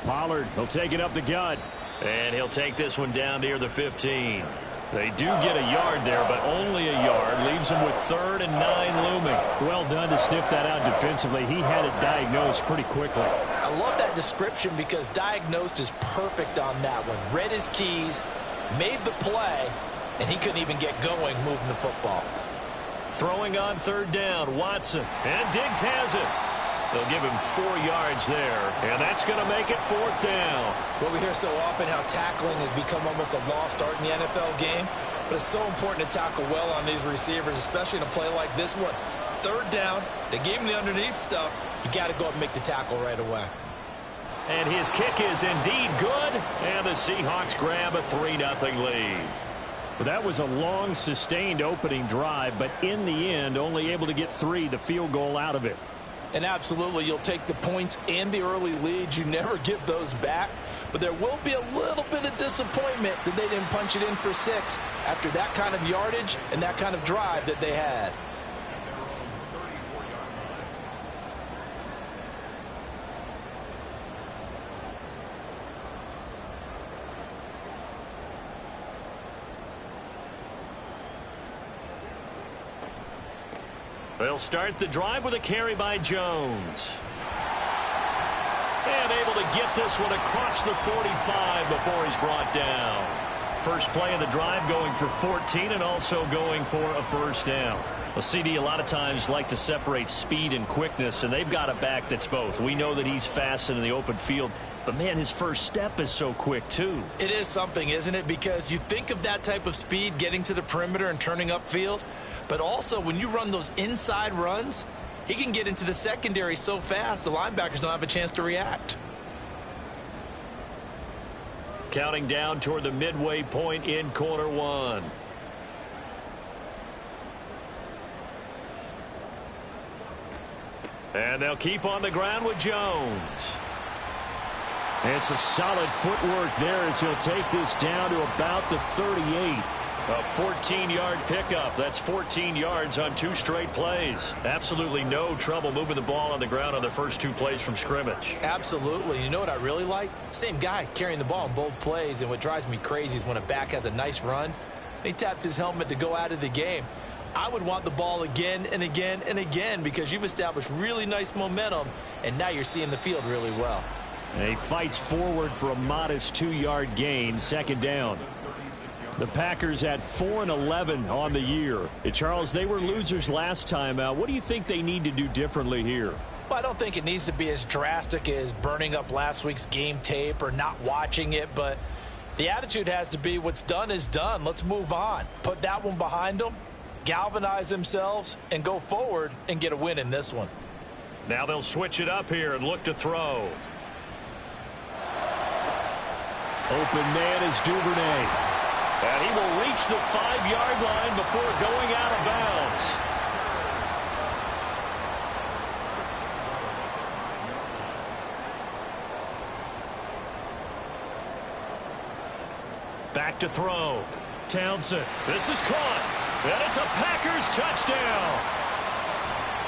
Pollard will take it up the gut. And he'll take this one down near the 15. They do get a yard there, but only a yard. Leaves him with 3rd and 9 looming. Well done to sniff that out defensively. He had it diagnosed pretty quickly. I love that description because diagnosed is perfect on that one. Read his keys, made the play, and he couldn't even get going moving the football. Throwing on 3rd down, Watson. And Diggs has it. They'll give him 4 yards there, and that's going to make it 4th down. Well, we hear so often how tackling has become almost a lost art in the NFL game, but it's so important to tackle well on these receivers, especially in a play like this one. 3rd down, they gave him the underneath stuff. You got to go up and make the tackle right away. And his kick is indeed good, and the Seahawks grab a 3-0 lead. Well, that was a long, sustained opening drive, but in the end, only able to get 3, the field goal out of it. And absolutely, you'll take the points and the early leads. You never give those back. But there will be a little bit of disappointment that they didn't punch it in for 6 after that kind of yardage and that kind of drive that they had. They'll start the drive with a carry by Jones. And able to get this one across the 45 before he's brought down. First play of the drive going for 14 and also going for a 1st down. Well, CD a lot of times like to separate speed and quickness, and they've got a back that's both. We know that he's fast in the open field, but, man, his first step is so quick, too. It is something, isn't it? Because you think of that type of speed getting to the perimeter and turning upfield, but also when you run those inside runs, he can get into the secondary so fast the linebackers don't have a chance to react. Counting down toward the midway point in quarter 1. And they'll keep on the ground with Jones. And some solid footwork there as he'll take this down to about the 38. A 14-yard pickup. That's 14 yards on 2 straight plays. Absolutely no trouble moving the ball on the ground on the first 2 plays from scrimmage. Absolutely. You know what I really like? Same guy carrying the ball in both plays, and what drives me crazy is when a back has a nice run, he taps his helmet to go out of the game. I would want the ball again and again and again because you've established really nice momentum, and now you're seeing the field really well. And he fights forward for a modest 2-yard gain, second down. The Packers at 4-11 on the year. And Charles, they were losers last time out. What do you think they need to do differently here? Well, I don't think it needs to be as drastic as burning up last week's game tape or not watching it, but the attitude has to be what's done is done. Let's move on. Put that one behind them, galvanize themselves, and go forward and get a win in this one. Now they'll switch it up here and look to throw. Open man is Duvernay. And he will reach the 5-yard line before going out of bounds. Back to throw. Townsend. This is caught. And it's a Packers touchdown.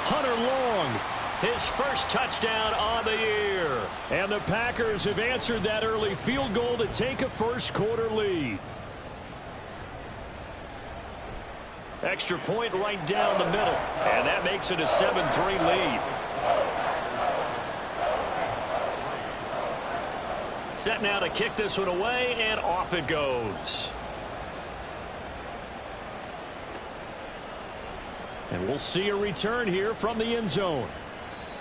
Hunter Long. His first touchdown on the year. And the Packers have answered that early field goal to take a first-quarter lead. Extra point right down the middle. And that makes it a 7-3 lead. Set now to kick this one away, and off it goes. And we'll see a return here from the end zone.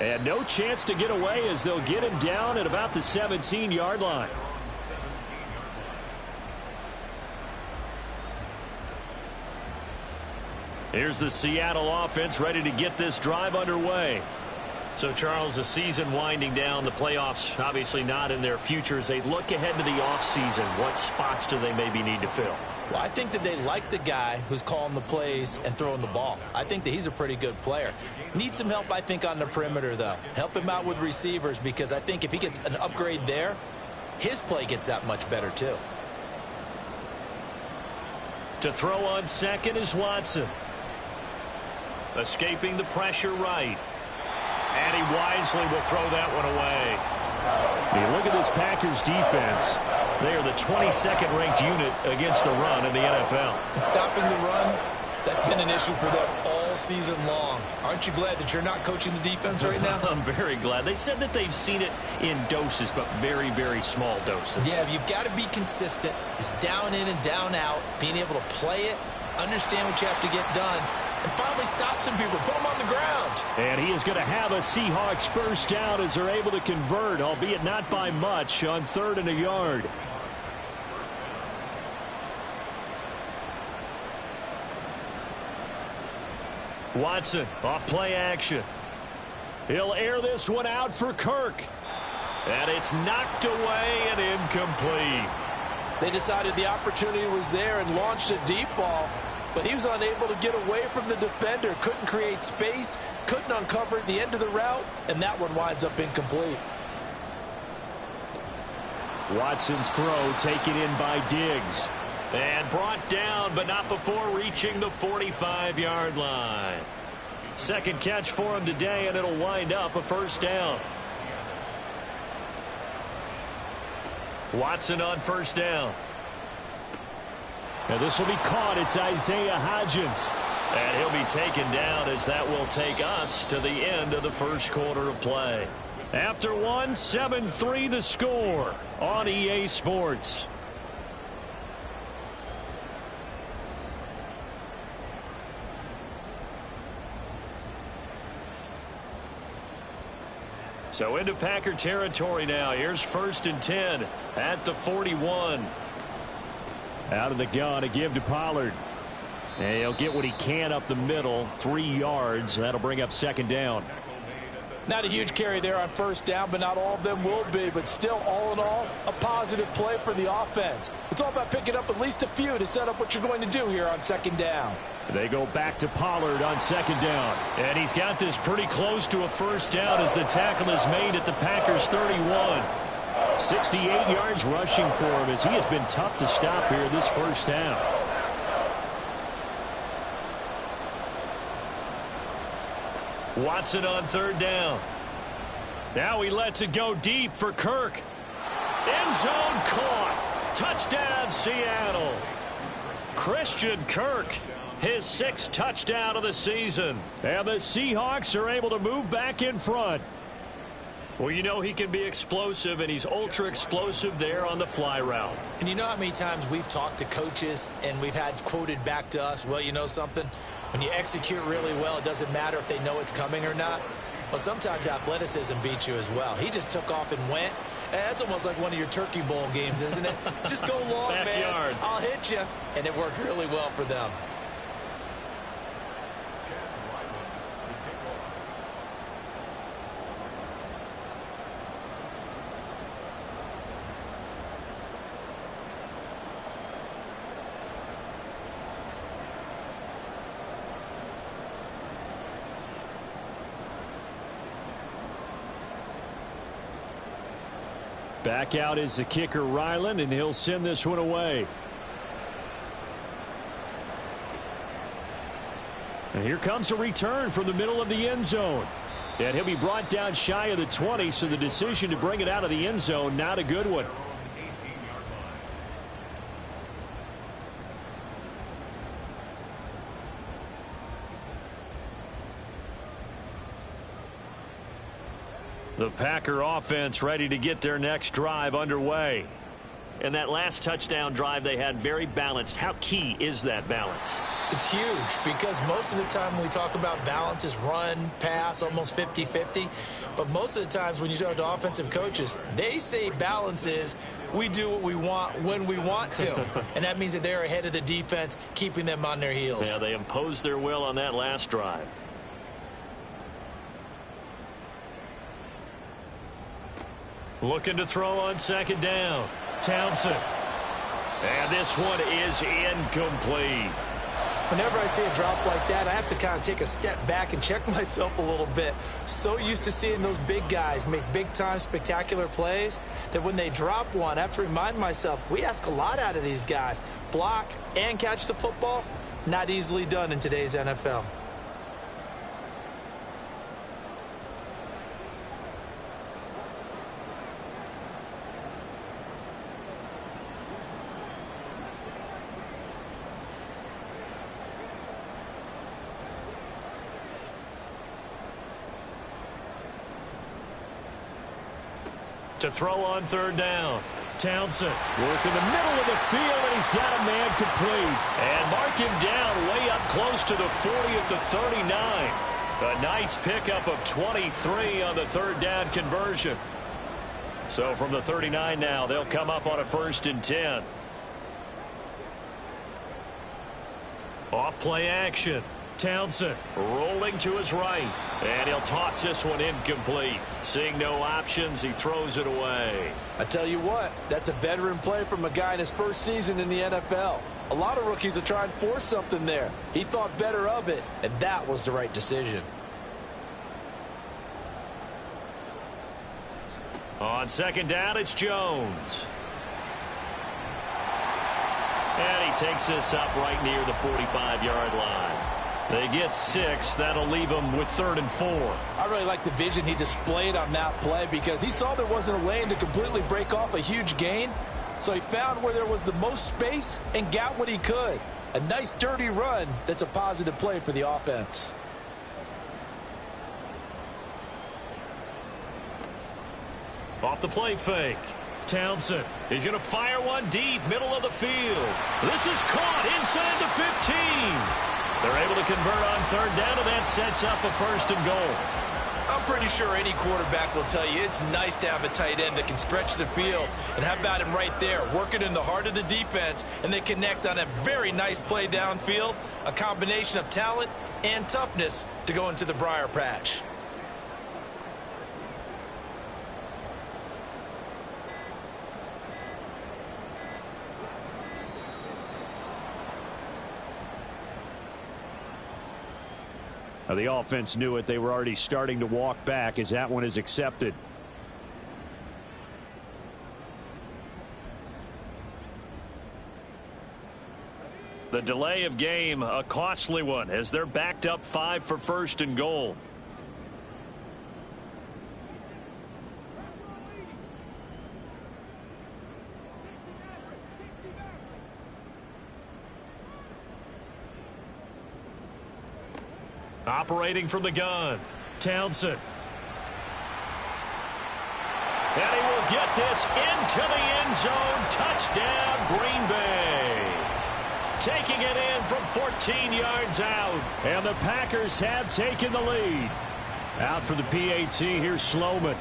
And no chance to get away as they'll get him down at about the 17-yard line. Here's the Seattle offense ready to get this drive underway. So, Charles, the season winding down, the playoffs obviously not in their future. As they look ahead to the offseason, what spots do they maybe need to fill? Well, I think that they like the guy who's calling the plays and throwing the ball. I think that he's a pretty good player. Needs some help, I think, on the perimeter, though. Help him out with receivers because I think if he gets an upgrade there, his play gets that much better, too. To throw on second is Watson. Escaping the pressure right. And he wisely will throw that one away. Hey, look at this Packers defense. They are the 22nd ranked unit against the run in the NFL. And stopping the run, that's been an issue for them all season long. Aren't you glad that you're not coaching the defense right now? I'm very glad. They said that they've seen it in doses, but very, very small doses. Yeah, you've got to be consistent. It's down in and down out, being able to play it, understand what you have to get done, and finally stop some people, put them on the ground. And he is going to have a Seahawks first down as they're able to convert, albeit not by much, on 3rd and a yard. Watson off play action. He'll air this one out for Kirk. And it's knocked away and incomplete. They decided the opportunity was there and launched a deep ball, but he was unable to get away from the defender, couldn't create space, couldn't uncover the end of the route, and that one winds up incomplete. Watson's throw taken in by Diggs. And brought down, but not before reaching the 45-yard line. Second catch for him today, and it'll wind up a first down. Watson on first down. Now this will be caught. It's Isaiah Hodgins. And he'll be taken down as that will take us to the end of the first quarter of play. After one, 7-3 the score on EA Sports. So into Packer territory now. Here's 1st and 10 at the 41. Out of the gun to give to Pollard. And he'll get what he can up the middle, 3 yards. That'll bring up second down. Not a huge carry there on first down, but not all of them will be. But still, all in all, a positive play for the offense. It's all about picking up at least a few to set up what you're going to do here on second down. They go back to Pollard on second down. And he's got this pretty close to a first down as the tackle is made at the Packers' 31. 68 yards rushing for him as he has been tough to stop here this first half. Watson on third down. Now he lets it go deep for Kirk. End zone caught. Touchdown, Seattle. Christian Kirk, his 6th touchdown of the season. And the Seahawks are able to move back in front. Well, you know he can be explosive, and he's ultra explosive there on the fly route. And you know how many times we've talked to coaches and we've had quoted back to us, well, you know something? When you execute really well, it doesn't matter if they know it's coming or not. Well, sometimes athleticism beats you as well. He just took off and went. That's almost like one of your Turkey Bowl games, isn't it? Just go long, Backyard. man. I'll hit you. And it worked really well for them. Back out is the kicker, Ryland, and he'll send this one away. And here comes a return from the middle of the end zone. And he'll be brought down shy of the 20, so the decision to bring it out of the end zone, not a good one. The Packer offense ready to get their next drive underway. And that last touchdown drive they had very balanced. How key is that balance? It's huge because most of the time when we talk about balance is run, pass, almost 50-50. But most of the times when you talk to offensive coaches, they say balance is we do what we want when we want to. And that means that they're ahead of the defense, keeping them on their heels. Yeah, they imposed their will on that last drive. Looking to throw on second down. Townsend. And this one is incomplete. Whenever I see a drop like that, I have to kind of take a step back and check myself a little bit. So used to seeing those big guys make big-time spectacular plays that when they drop one, I have to remind myself, we ask a lot out of these guys. Block and catch the football, not easily done in today's NFL. To throw on third down. Townsend. Work in the middle of the field, and he's got a man complete. And mark him down way up close to the 40 at the 39. A nice pickup of 23 on the third down conversion. So from the 39 now, they'll come up on a 1st and 10. Off play action. Townsend rolling to his right. And he'll toss this one incomplete. Seeing no options, he throws it away. I tell you what, that's a veteran play from a guy in his first season in the NFL. A lot of rookies will try and force something there. He thought better of it, and that was the right decision. On second down, it's Jones. And he takes this up right near the 45-yard line. They get 6. That'll leave them with 3rd and 4. I really like the vision he displayed on that play because he saw there wasn't a lane to completely break off a huge gain. So he found where there was the most space and got what he could. A nice dirty run that's a positive play for the offense. Off the play fake. Townsend. He's going to fire one deep, middle of the field. This is caught inside the 15. They're able to convert on third down, and that sets up a 1st and goal. I'm pretty sure any quarterback will tell you it's nice to have a tight end that can stretch the field. And how about him right there, working in the heart of the defense, and they connect on a very nice play downfield, a combination of talent and toughness to go into the briar patch. The offense knew it. They were already starting to walk back as that one is accepted. The delay of game, a costly one, as they're backed up 5 for first and goal. Operating from the gun, Townsend. And he will get this into the end zone. Touchdown, Green Bay. Taking it in from 14 yards out. And the Packers have taken the lead. Out for the PAT, here's Sloman.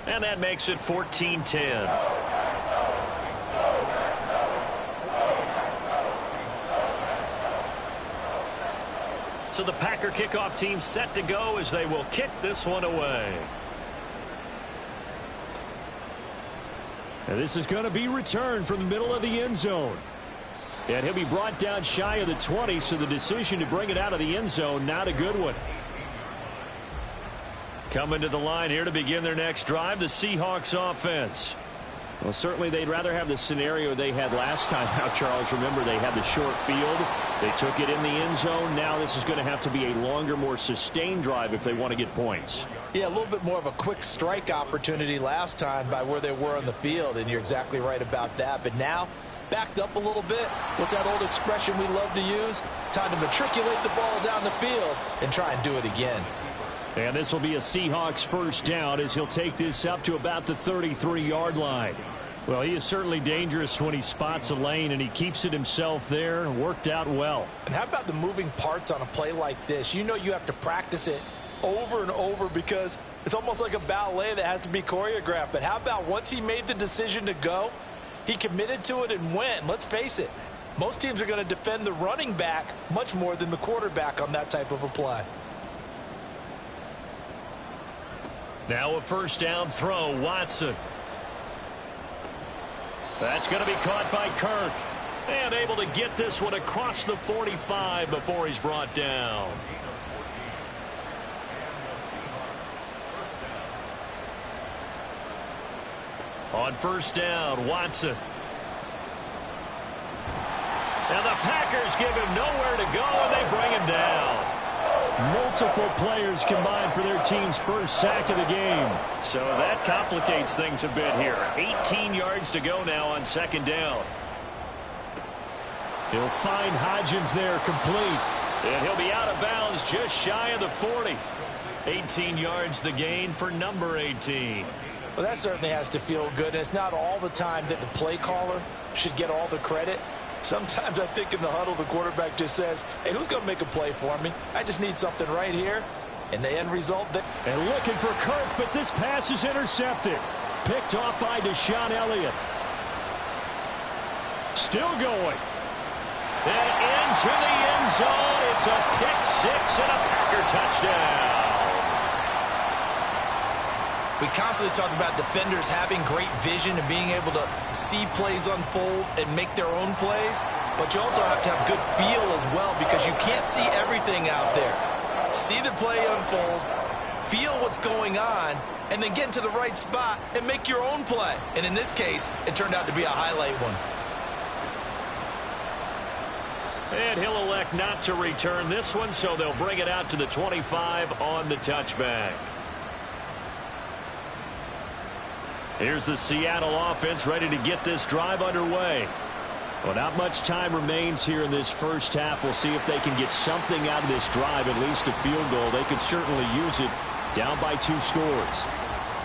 And that makes it 14-10. So the Packer kickoff team set to go as they will kick this one away. And this is going to be returned from the middle of the end zone. And he'll be brought down shy of the 20, so the decision to bring it out of the end zone, not a good one. Coming to the line here to begin their next drive, the Seahawks offense. Well, certainly they'd rather have the scenario they had last time. Now, Charles, remember they had the short field. They took it in the end zone. Now this is going to have to be a longer, more sustained drive if they want to get points. Yeah, a little bit more of a quick strike opportunity last time by where they were on the field, and you're exactly right about that. But now, backed up a little bit. What's that old expression we love to use? Time to matriculate the ball down the field and try and do it again. And this will be a Seahawks first down as he'll take this up to about the 33-yard line. Well, he is certainly dangerous when he spots a lane, and he keeps it himself there. Worked out well. And how about the moving parts on a play like this? You know you have to practice it over and over because it's almost like a ballet that has to be choreographed. But how about once he made the decision to go, he committed to it and went. And let's face it, most teams are going to defend the running back much more than the quarterback on that type of a play. Now a first down throw, Watson. That's going to be caught by Kirk. And able to get this one across the 45 before he's brought down. On first down, Watson. And the Packers give him nowhere to go, and they bring him down. Multiple players combined for their team's first sack of the game. So that complicates things a bit here. 18 yards to go now on second down. He'll find Hodgins there complete. And he'll be out of bounds just shy of the 40. 18 yards the gain for number 18. Well, that certainly has to feel good. And it's not all the time that the play caller should get all the credit. Sometimes I think in the huddle, the quarterback just says, hey, who's going to make a play for me? I just need something right here. And the end result. And looking for Kirk, but this pass is intercepted. Picked off by Deshaun Elliott. Still going. And into the end zone. It's a pick six and a Packer touchdown. We constantly talk about defenders having great vision and being able to see plays unfold and make their own plays. But you also have to have good feel as well because you can't see everything out there. See the play unfold, feel what's going on, and then get into the right spot and make your own play. And in this case, it turned out to be a highlight one. And he'll elect not to return this one, so they'll bring it out to the 25 on the touchback. Here's the Seattle offense ready to get this drive underway. Well, not much time remains here in this first half. We'll see if they can get something out of this drive, at least a field goal. They could certainly use it down by 2 scores.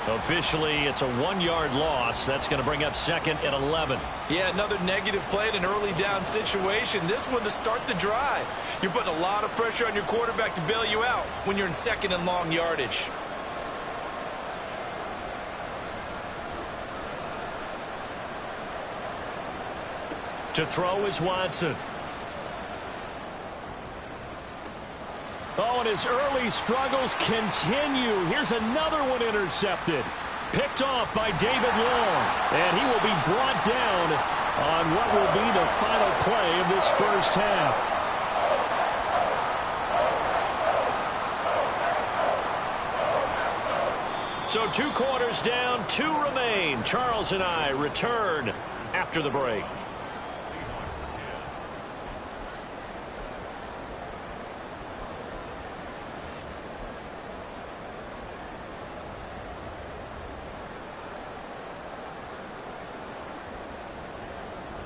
Officially, it's a 1-yard loss. That's going to bring up second and 11. Yeah, another negative play in an early down situation. This one to start the drive. You're putting a lot of pressure on your quarterback to bail you out when you're in second and long yardage. To throw is Watson. Oh, and his early struggles continue. Here's another one intercepted. Picked off by David Long. And he will be brought down on what will be the final play of this first half. So 2 quarters down, 2 remain. Charles and I return after the break.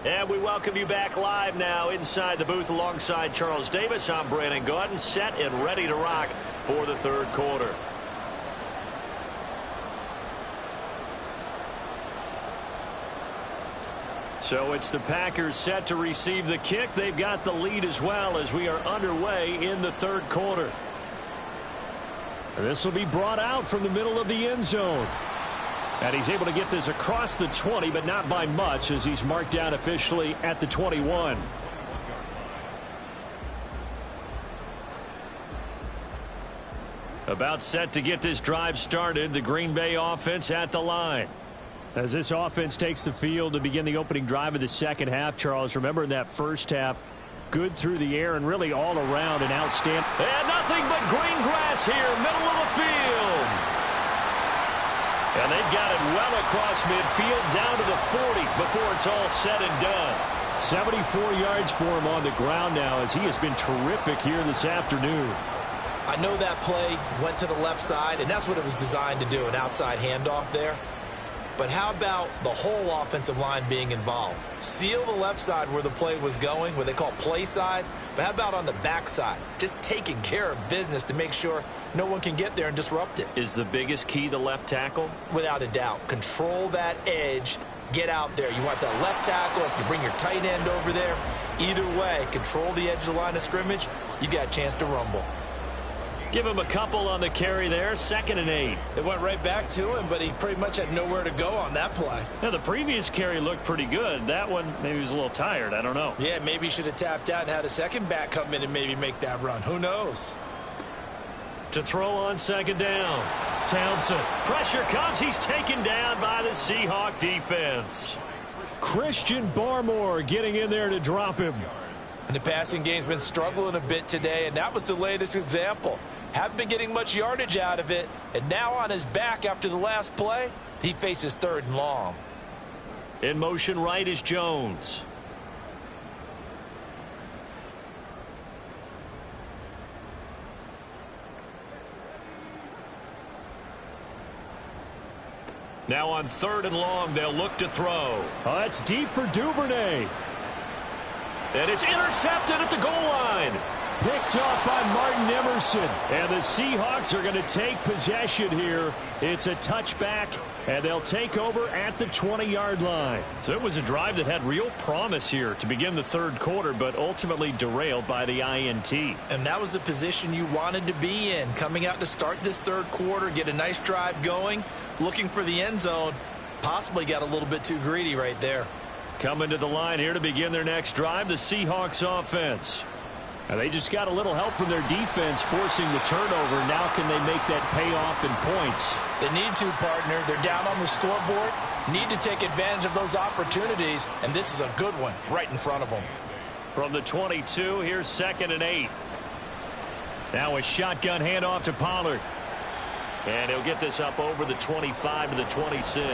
And we welcome you back live now inside the booth alongside Charles Davis. I'm Brandon Gaudin, set and ready to rock for the third quarter. So it's the Packers set to receive the kick. They've got the lead as well as we are underway in the third quarter. This will be brought out from the middle of the end zone. And he's able to get this across the 20, but not by much as he's marked down officially at the 21. About set to get this drive started, the Green Bay offense at the line. As this offense takes the field to begin the opening drive of the second half, Charles, remember in that first half, good through the air and really all around an outstanding. And nothing but green grass here, middle of the field. And they've got it well across midfield down to the 40 before it's all said and done. 74 yards for him on the ground now as he has been terrific here this afternoon. I know that play went to the left side, and that's what it was designed to do, an outside handoff there. But how about the whole offensive line being involved? Seal the left side where the play was going, what they call play side. But how about on the back side? Just taking care of business to make sure no one can get there and disrupt it. Is the biggest key the left tackle? Without a doubt. Control that edge. Get out there. You want that left tackle. If you bring your tight end over there, either way, control the edge of the line of scrimmage. You got a chance to rumble. Give him a couple on the carry there, 2nd and 8. It went right back to him, but he pretty much had nowhere to go on that play. Now, the previous carry looked pretty good. That one, maybe he was a little tired. I don't know. Yeah, maybe he should have tapped out and had a second back come in and maybe make that run. Who knows? To throw on 2nd down. Townsend. Pressure comes. He's taken down by the Seahawk defense. Christian Barmore getting in there to drop him. And the passing game's been struggling a bit today, and that was the latest example. Haven't been getting much yardage out of it, and now on his back after the last play, he faces 3rd and long. In motion right is Jones. Now on 3rd and long, they'll look to throw. Oh, that's deep for Duvernay. And it's intercepted at the goal line. Picked off by Martin Emerson. And the Seahawks are going to take possession here. It's a touchback, and they'll take over at the 20-yard line. So it was a drive that had real promise here to begin the third quarter, but ultimately derailed by the INT. And that was the position you wanted to be in. Coming out to start this third quarter, get a nice drive going, looking for the end zone. Possibly got a little bit too greedy right there. Coming to the line here to begin their next drive, the Seahawks offense. Now they just got a little help from their defense forcing the turnover. Now can they make that pay off in points? They need to, partner. They're down on the scoreboard. Need to take advantage of those opportunities, and this is a good one right in front of them. From the 22, here's 2nd and 8. Now a shotgun handoff to Pollard. And he'll get this up over the 25 to the 26.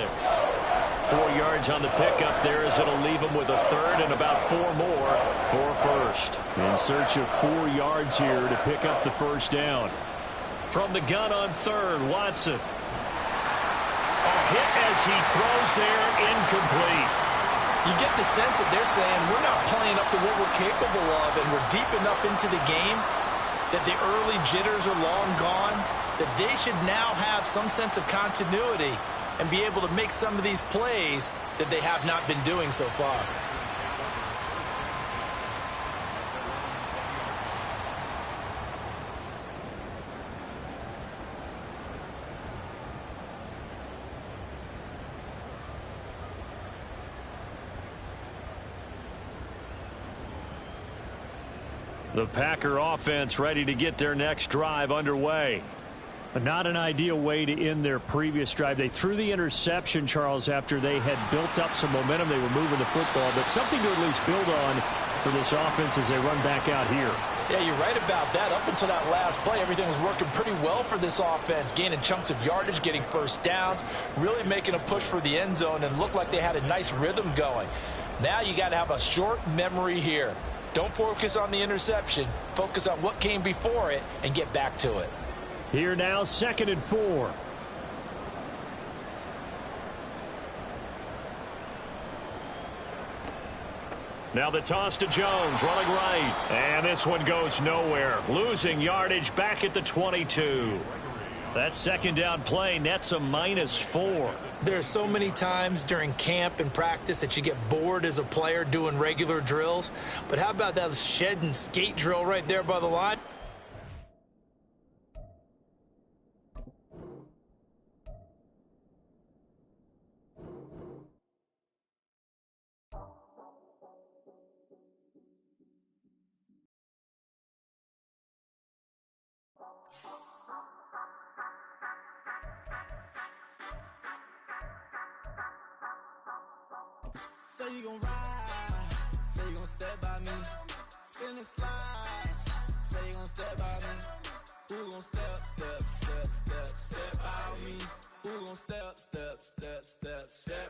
4 yards on the pickup there as it'll leave him with a 3rd and about 4 more for first. In search of 4 yards here to pick up the first down. From the gun on 3rd, Watson. A hit as he throws there, incomplete. You get the sense that they're saying we're not playing up to what we're capable of, and we're deep enough into the game that the early jitters are long gone, that they should now have some sense of continuity and be able to make some of these plays that they have not been doing so far. The Packer offense ready to get their next drive underway. Not an ideal way to end their previous drive. They threw the interception, Charles, after they had built up some momentum. They were moving the football, but something to at least build on for this offense as they run back out here. Yeah, you're right about that. Up until that last play, everything was working pretty well for this offense, gaining chunks of yardage, getting first downs, really making a push for the end zone, and looked like they had a nice rhythm going. Now you got to have a short memory here. Don't focus on the interception. Focus on what came before it and get back to it. Here now, 2nd and 4. Now the toss to Jones, running right. And this one goes nowhere. Losing yardage back at the 22. That 2nd down play nets a -4. There's so many times during camp and practice that you get bored as a player doing regular drills. But how about that shed and skate drill right there by the line? Say you gon' ride, say you gon' step by me, spin and slide, say you gon' step by me, who gon' step by me, who gon' step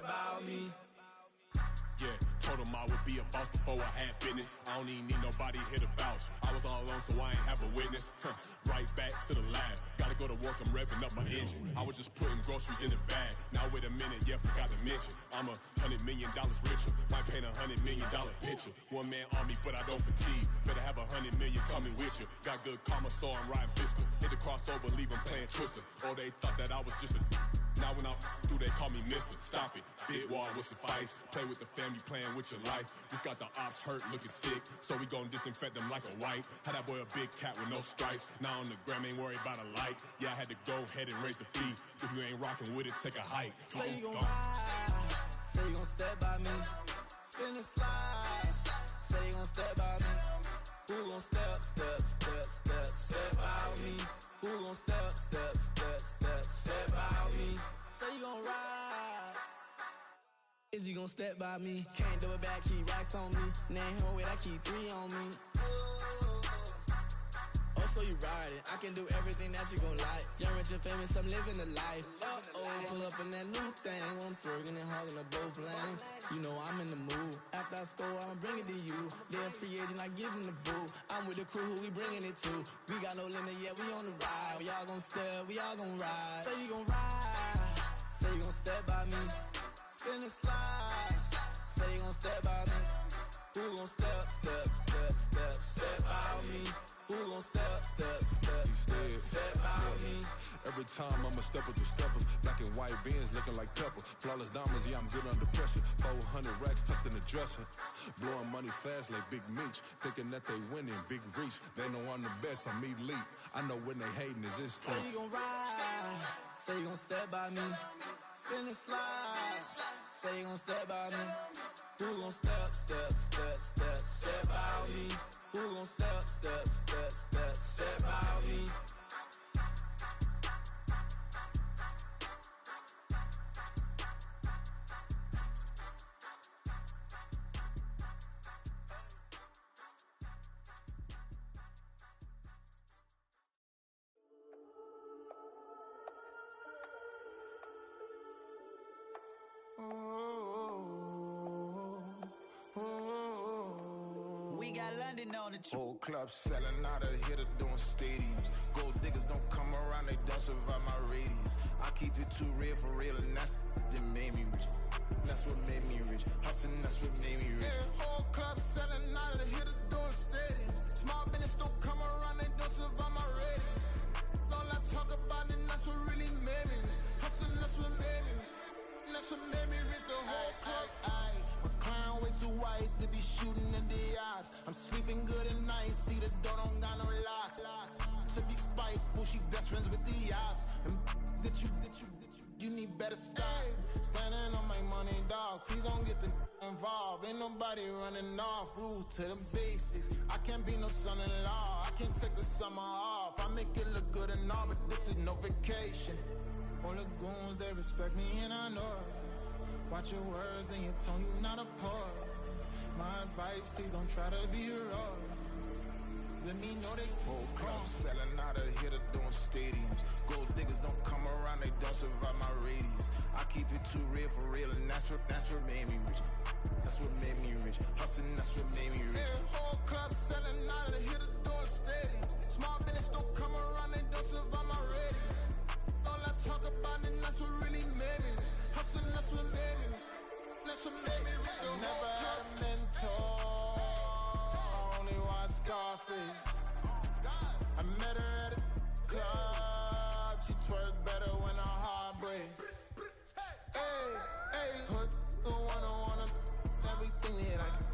by me. Yeah, told him I would be a boss before I had business. I don't even need nobody here to vouch. I was all alone, so I ain't have a witness. Right back to the lab. Gotta go to work, I'm revving up my engine. I was just putting groceries in the bag. Now wait a minute, yeah, forgot to mention. I'm $100 million richer. Might paint $100 million picture. One man army, but I don't fatigue. Better have 100 million coming with you. Got good karma, so I'm riding fiscal. Hit the crossover, leave them playing Twister. Or they thought that I was just a... Now when I do, they call me Mister. Stop it. Big wall will suffice. Play with the family, playing with your life. Just got the ops hurt, looking sick. So we gon' disinfect them like a wipe. Had that boy a big cat with no stripes. Now on the gram, ain't worried about a light. Yeah, I had to go ahead and raise the fee. If you ain't rocking with it, take a hike. Say you gon' ride, say you gon' step by me, spin and slide, say you gon' step by me, who gon' step by me, who gon' step by me, say you gon' ride, is he gon' step by me, can't do it back, keep racks on me, name home with I keep 3 on me. Oh, so you ride it. I can do everything that you gon' like. Young, rich, and famous, I'm living the life. Pull up in that new thing. I'm swerving and hogging up both lanes. You know I'm in the mood. After I score, I'ma bring it to you. They're a free agent, I give him the boo. I'm with the crew, who we bringing it to. We got no limit, yeah, we on the ride. We all gon' step, we all gon' ride. Say you gon' ride. Say you gon' step by me. Spin and slide. Say you gon' step by me. Who gon' step by me? Who gon' step by me? Every time I'm a step with the steppers. Black and white beans looking like pepper. Flawless diamonds, yeah, I'm good under pressure. 400 racks tucked in the dresser. Blowing money fast like Big Meech. Thinking that they winning, big reach. They know I'm the best, I'm elite. I know when they hating is instinct. Say you gon' ride, say you gon' step by me. Spin and slide, say you gon' step by me. Who gon' step by me? Who gon' step by me? We got London on the trip. Whole club selling out of here to doing stadiums. Gold diggers don't come around, they don't survive my radius. I keep it too real for real, and that's that made me rich. That's what made me rich. Hustling, that's what made me rich. Yeah, whole club selling out of here to doing stadiums. Small business don't come around, they don't survive my radius. All I talk about it, that's what really made me rich. Hustling, that's what made me rich. That's what made me rich. The whole club. My clown way too white to be shooting in the odds. I'm sleeping good at night, see the door don't got no locks. To be spiteful, she best friends with the ops. And that you need better stocks. Standing on my money, dog. Please don't get the involved. Ain't nobody running off, rules to the basics. I can't be no son-in-law, I can't take the summer off. I make it look good and all, but this is no vacation. All the goons, they respect me and I know it. Watch your words and your tone, you not a poet. My advice, please don't try to be heroic. Let me know they whole club selling out of here to doing stadiums. Gold diggers don't come around, they don't survive my radius. I keep it too real for real, and that's what made me rich. That's what made me rich. Hustling, that's what made me rich. Yeah, whole club selling out of here to doing stadiums. Small business don't come around, they don't survive my radius. All I talk about, and that's what really made me rich. Hustling, that's what made me rich. That's what made me rich. I never had a mentor. Scarface. I met her at a club. She twerk better when her heart breaks. Hey, hey, hood, wanna everything that I can.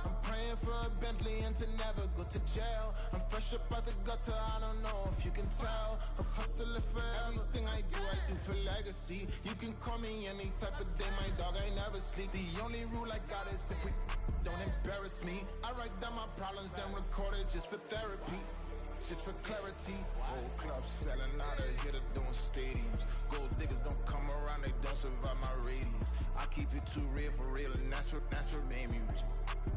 I'm praying for a Bentley and to never go to jail. I'm fresh up out the gutter, I don't know if you can tell. I'm hustling for everything I do for legacy. You can call me any type of day, my dog, I never sleep. The only rule I got is if we don't embarrass me. I write down my problems, then record it just for therapy, just for clarity. Whole club selling out of here to doing stadiums. Gold diggers don't come around, they don't survive my radius. I keep it too real for real, and that's what made me rich.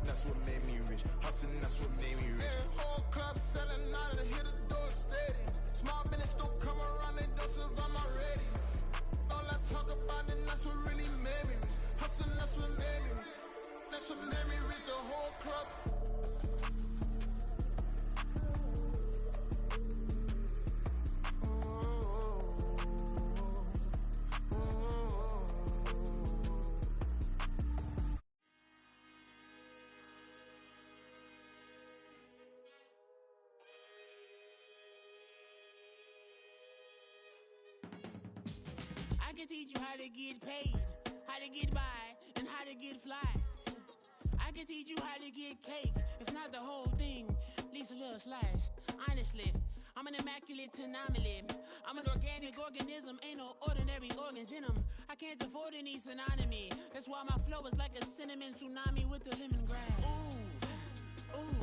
That's what made me rich. Hustling, that's what made me rich. Yeah, whole club selling out of here to doing stadiums. Small business don't come around, they don't survive my radius. All I talk about, and that's what really made me rich. Hustling, that's what made me rich. That's what made me read the whole club. I can teach you how to get paid, how to get by, and how to get fly. I can teach you how to get cake, if not the whole thing, at least a little slice. Honestly, I'm an immaculate anomaly. I'm an organic organism, ain't no ordinary organs in them. I can't afford any synonymy. That's why my flow is like a cinnamon tsunami with the lemongrass. Ooh, ooh,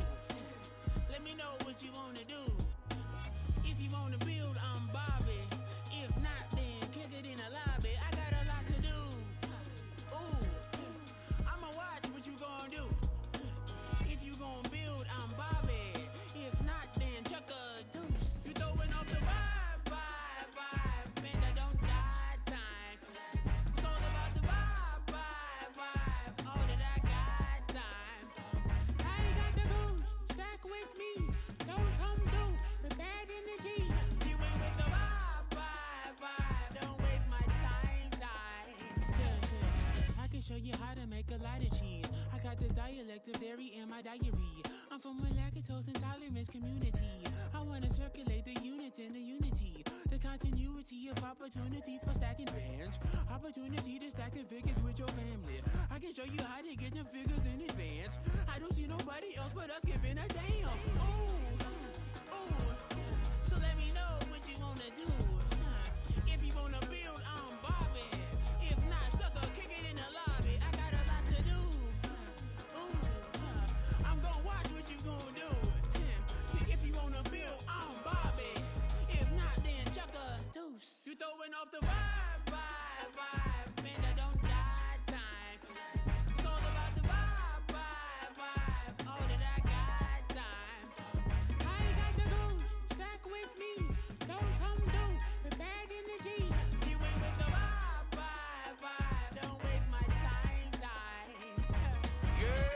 let me know what you wanna do. If you wanna build, I'm Bobby. If not, then kick it in the lobby. I got a lot to do. Ooh, I'ma watch what you gon' do. If you gon' build, I'm Bobby. If not, then chuck a deuce. You throwing off the vibe, and I don't got time. It's all about the vibe, all that I got time. I ain't got the goose, stack with me. Don't come through with bad energy. You ain't with the vibe, don't waste my time. Yeah, I can show you how to make a lot of cheese. I got the dialect of dairy in my diary. I'm from a lactose intolerance community. I wanna circulate the units and the unity, the continuity of opportunity for stacking bands, opportunity to stack the figures with your family. I can show you how to get the figures in advance. I don't see nobody else but us giving a damn. Ooh, so let me know what you wanna do. If you wanna build, I'm Bobby. If not, sucker, kick it in the lobby. I got a lot to do. I'm gonna watch what you gonna do. See, if you wanna build, I'm Bobby. If not, then chuck a deuce. You throwing off the vibe, man, I don't got time. It's all about the vibe, all that I got time. I ain't got the goose, stack with me. Don't come through with bad energy. You ain't with the vibe, don't waste my time. Yeah,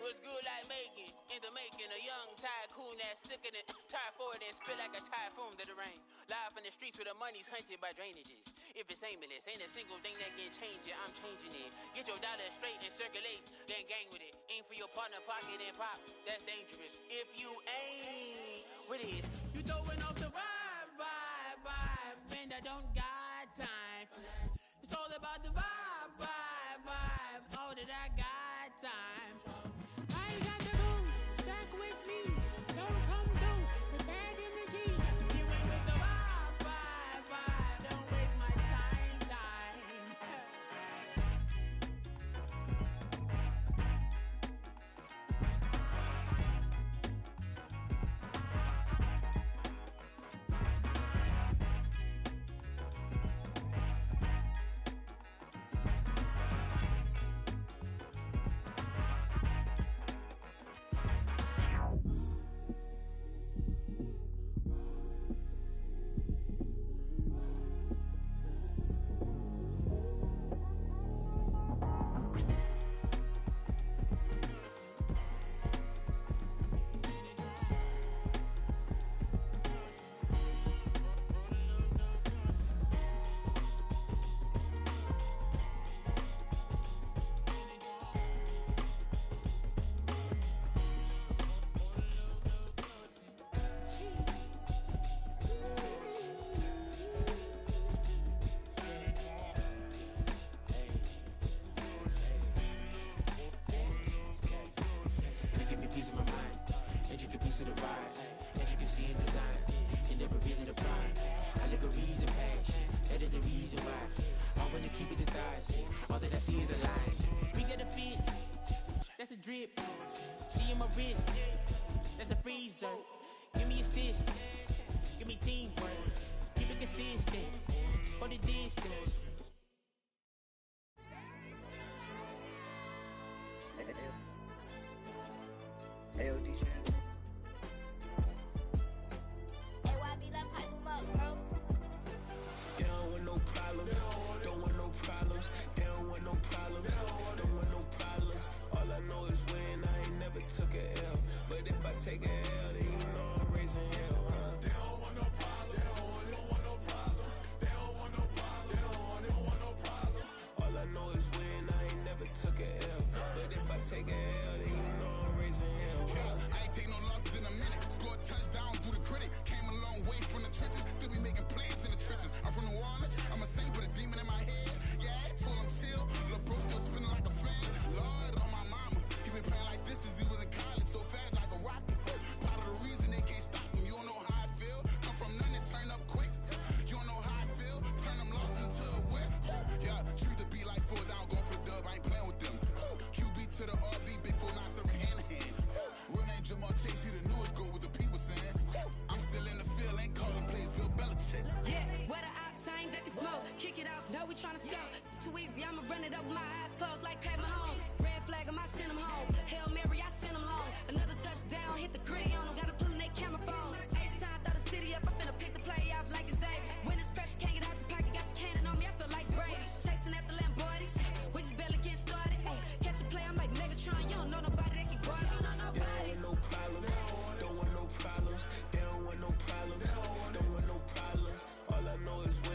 what's good like making, in the making, a young tycoon that's sickening, typhoid and spit like a typhoon to the rain. Live in the streets where the money's hunted by drainages. If it's aimless, ain't a single thing that can change it, I'm changing it. Get your dollar straight and circulate, then gang with it. Aim for your partner, pocket and pop, that's dangerous. If you ain't with it, you throwing off the vibe, and I don't got time for that. It's all about the vibe, all that I got time for. I ain't got the goose, stack with me. Don't come through with bad energy. You ain't with the vibe, don't waste my time. piece of the ride. Intricacy and design, end up revealing the pride. Allegories and passion, that is the reason why I wanna keep it the thighs. All that I see is a line. We got a fit, that's a drip. She in my wrist, that's a freezer. Give me assist, give me teamwork. Keep it consistent, for the distance. Hey, yo, DJ. Hey, YB, let's pipe him up, bro. They don't want no problems. Don't want no problems. They don't want no problems. Don't want no problems. All I know is win. I ain't never took a L. But if I take a L, then you know I'm raising hell, huh? They don't want no problems. They don't want no problems. They don't want no problems. They don't want no problems. All I know is win. I ain't never took a L. But if I take a L, then you know I'm raising hell. Yeah, I ain't take no losses in a minute. Scored touchdown through the critic. Came a long way from the trenches. Still be making plays in the trenches. I'm from New Orleans. I'm a saint with a demon in my head. Yeah, I told him chill. Lil' bro still spinning like a fan. Lord on my mama. He been playing like this since he was in college. So fast like a rocket. Part of the reason they can't stop him. You don't know how I feel. Come from nothing, turn up quick. You don't know how I feel. Turn them losses into a whip. Yeah, treat the beat like 4 down. Going for the dub. I ain't playing with them. QB to the RB. Big 4-9 serving hand to hand. Real name Jamal Chase. He the newest goal with the people saying. I'm still in the field. Ain't calling plays. Bill Belichick. Yeah, where the ops, I ain't ducking smoke. Kick it off, no, we tryna score. Too easy, I'ma run it up with my eyes closed like Pat Mahomes. Red flag, I send him home. Hail Mary, I send him long. Another touchdown, hit the gritty,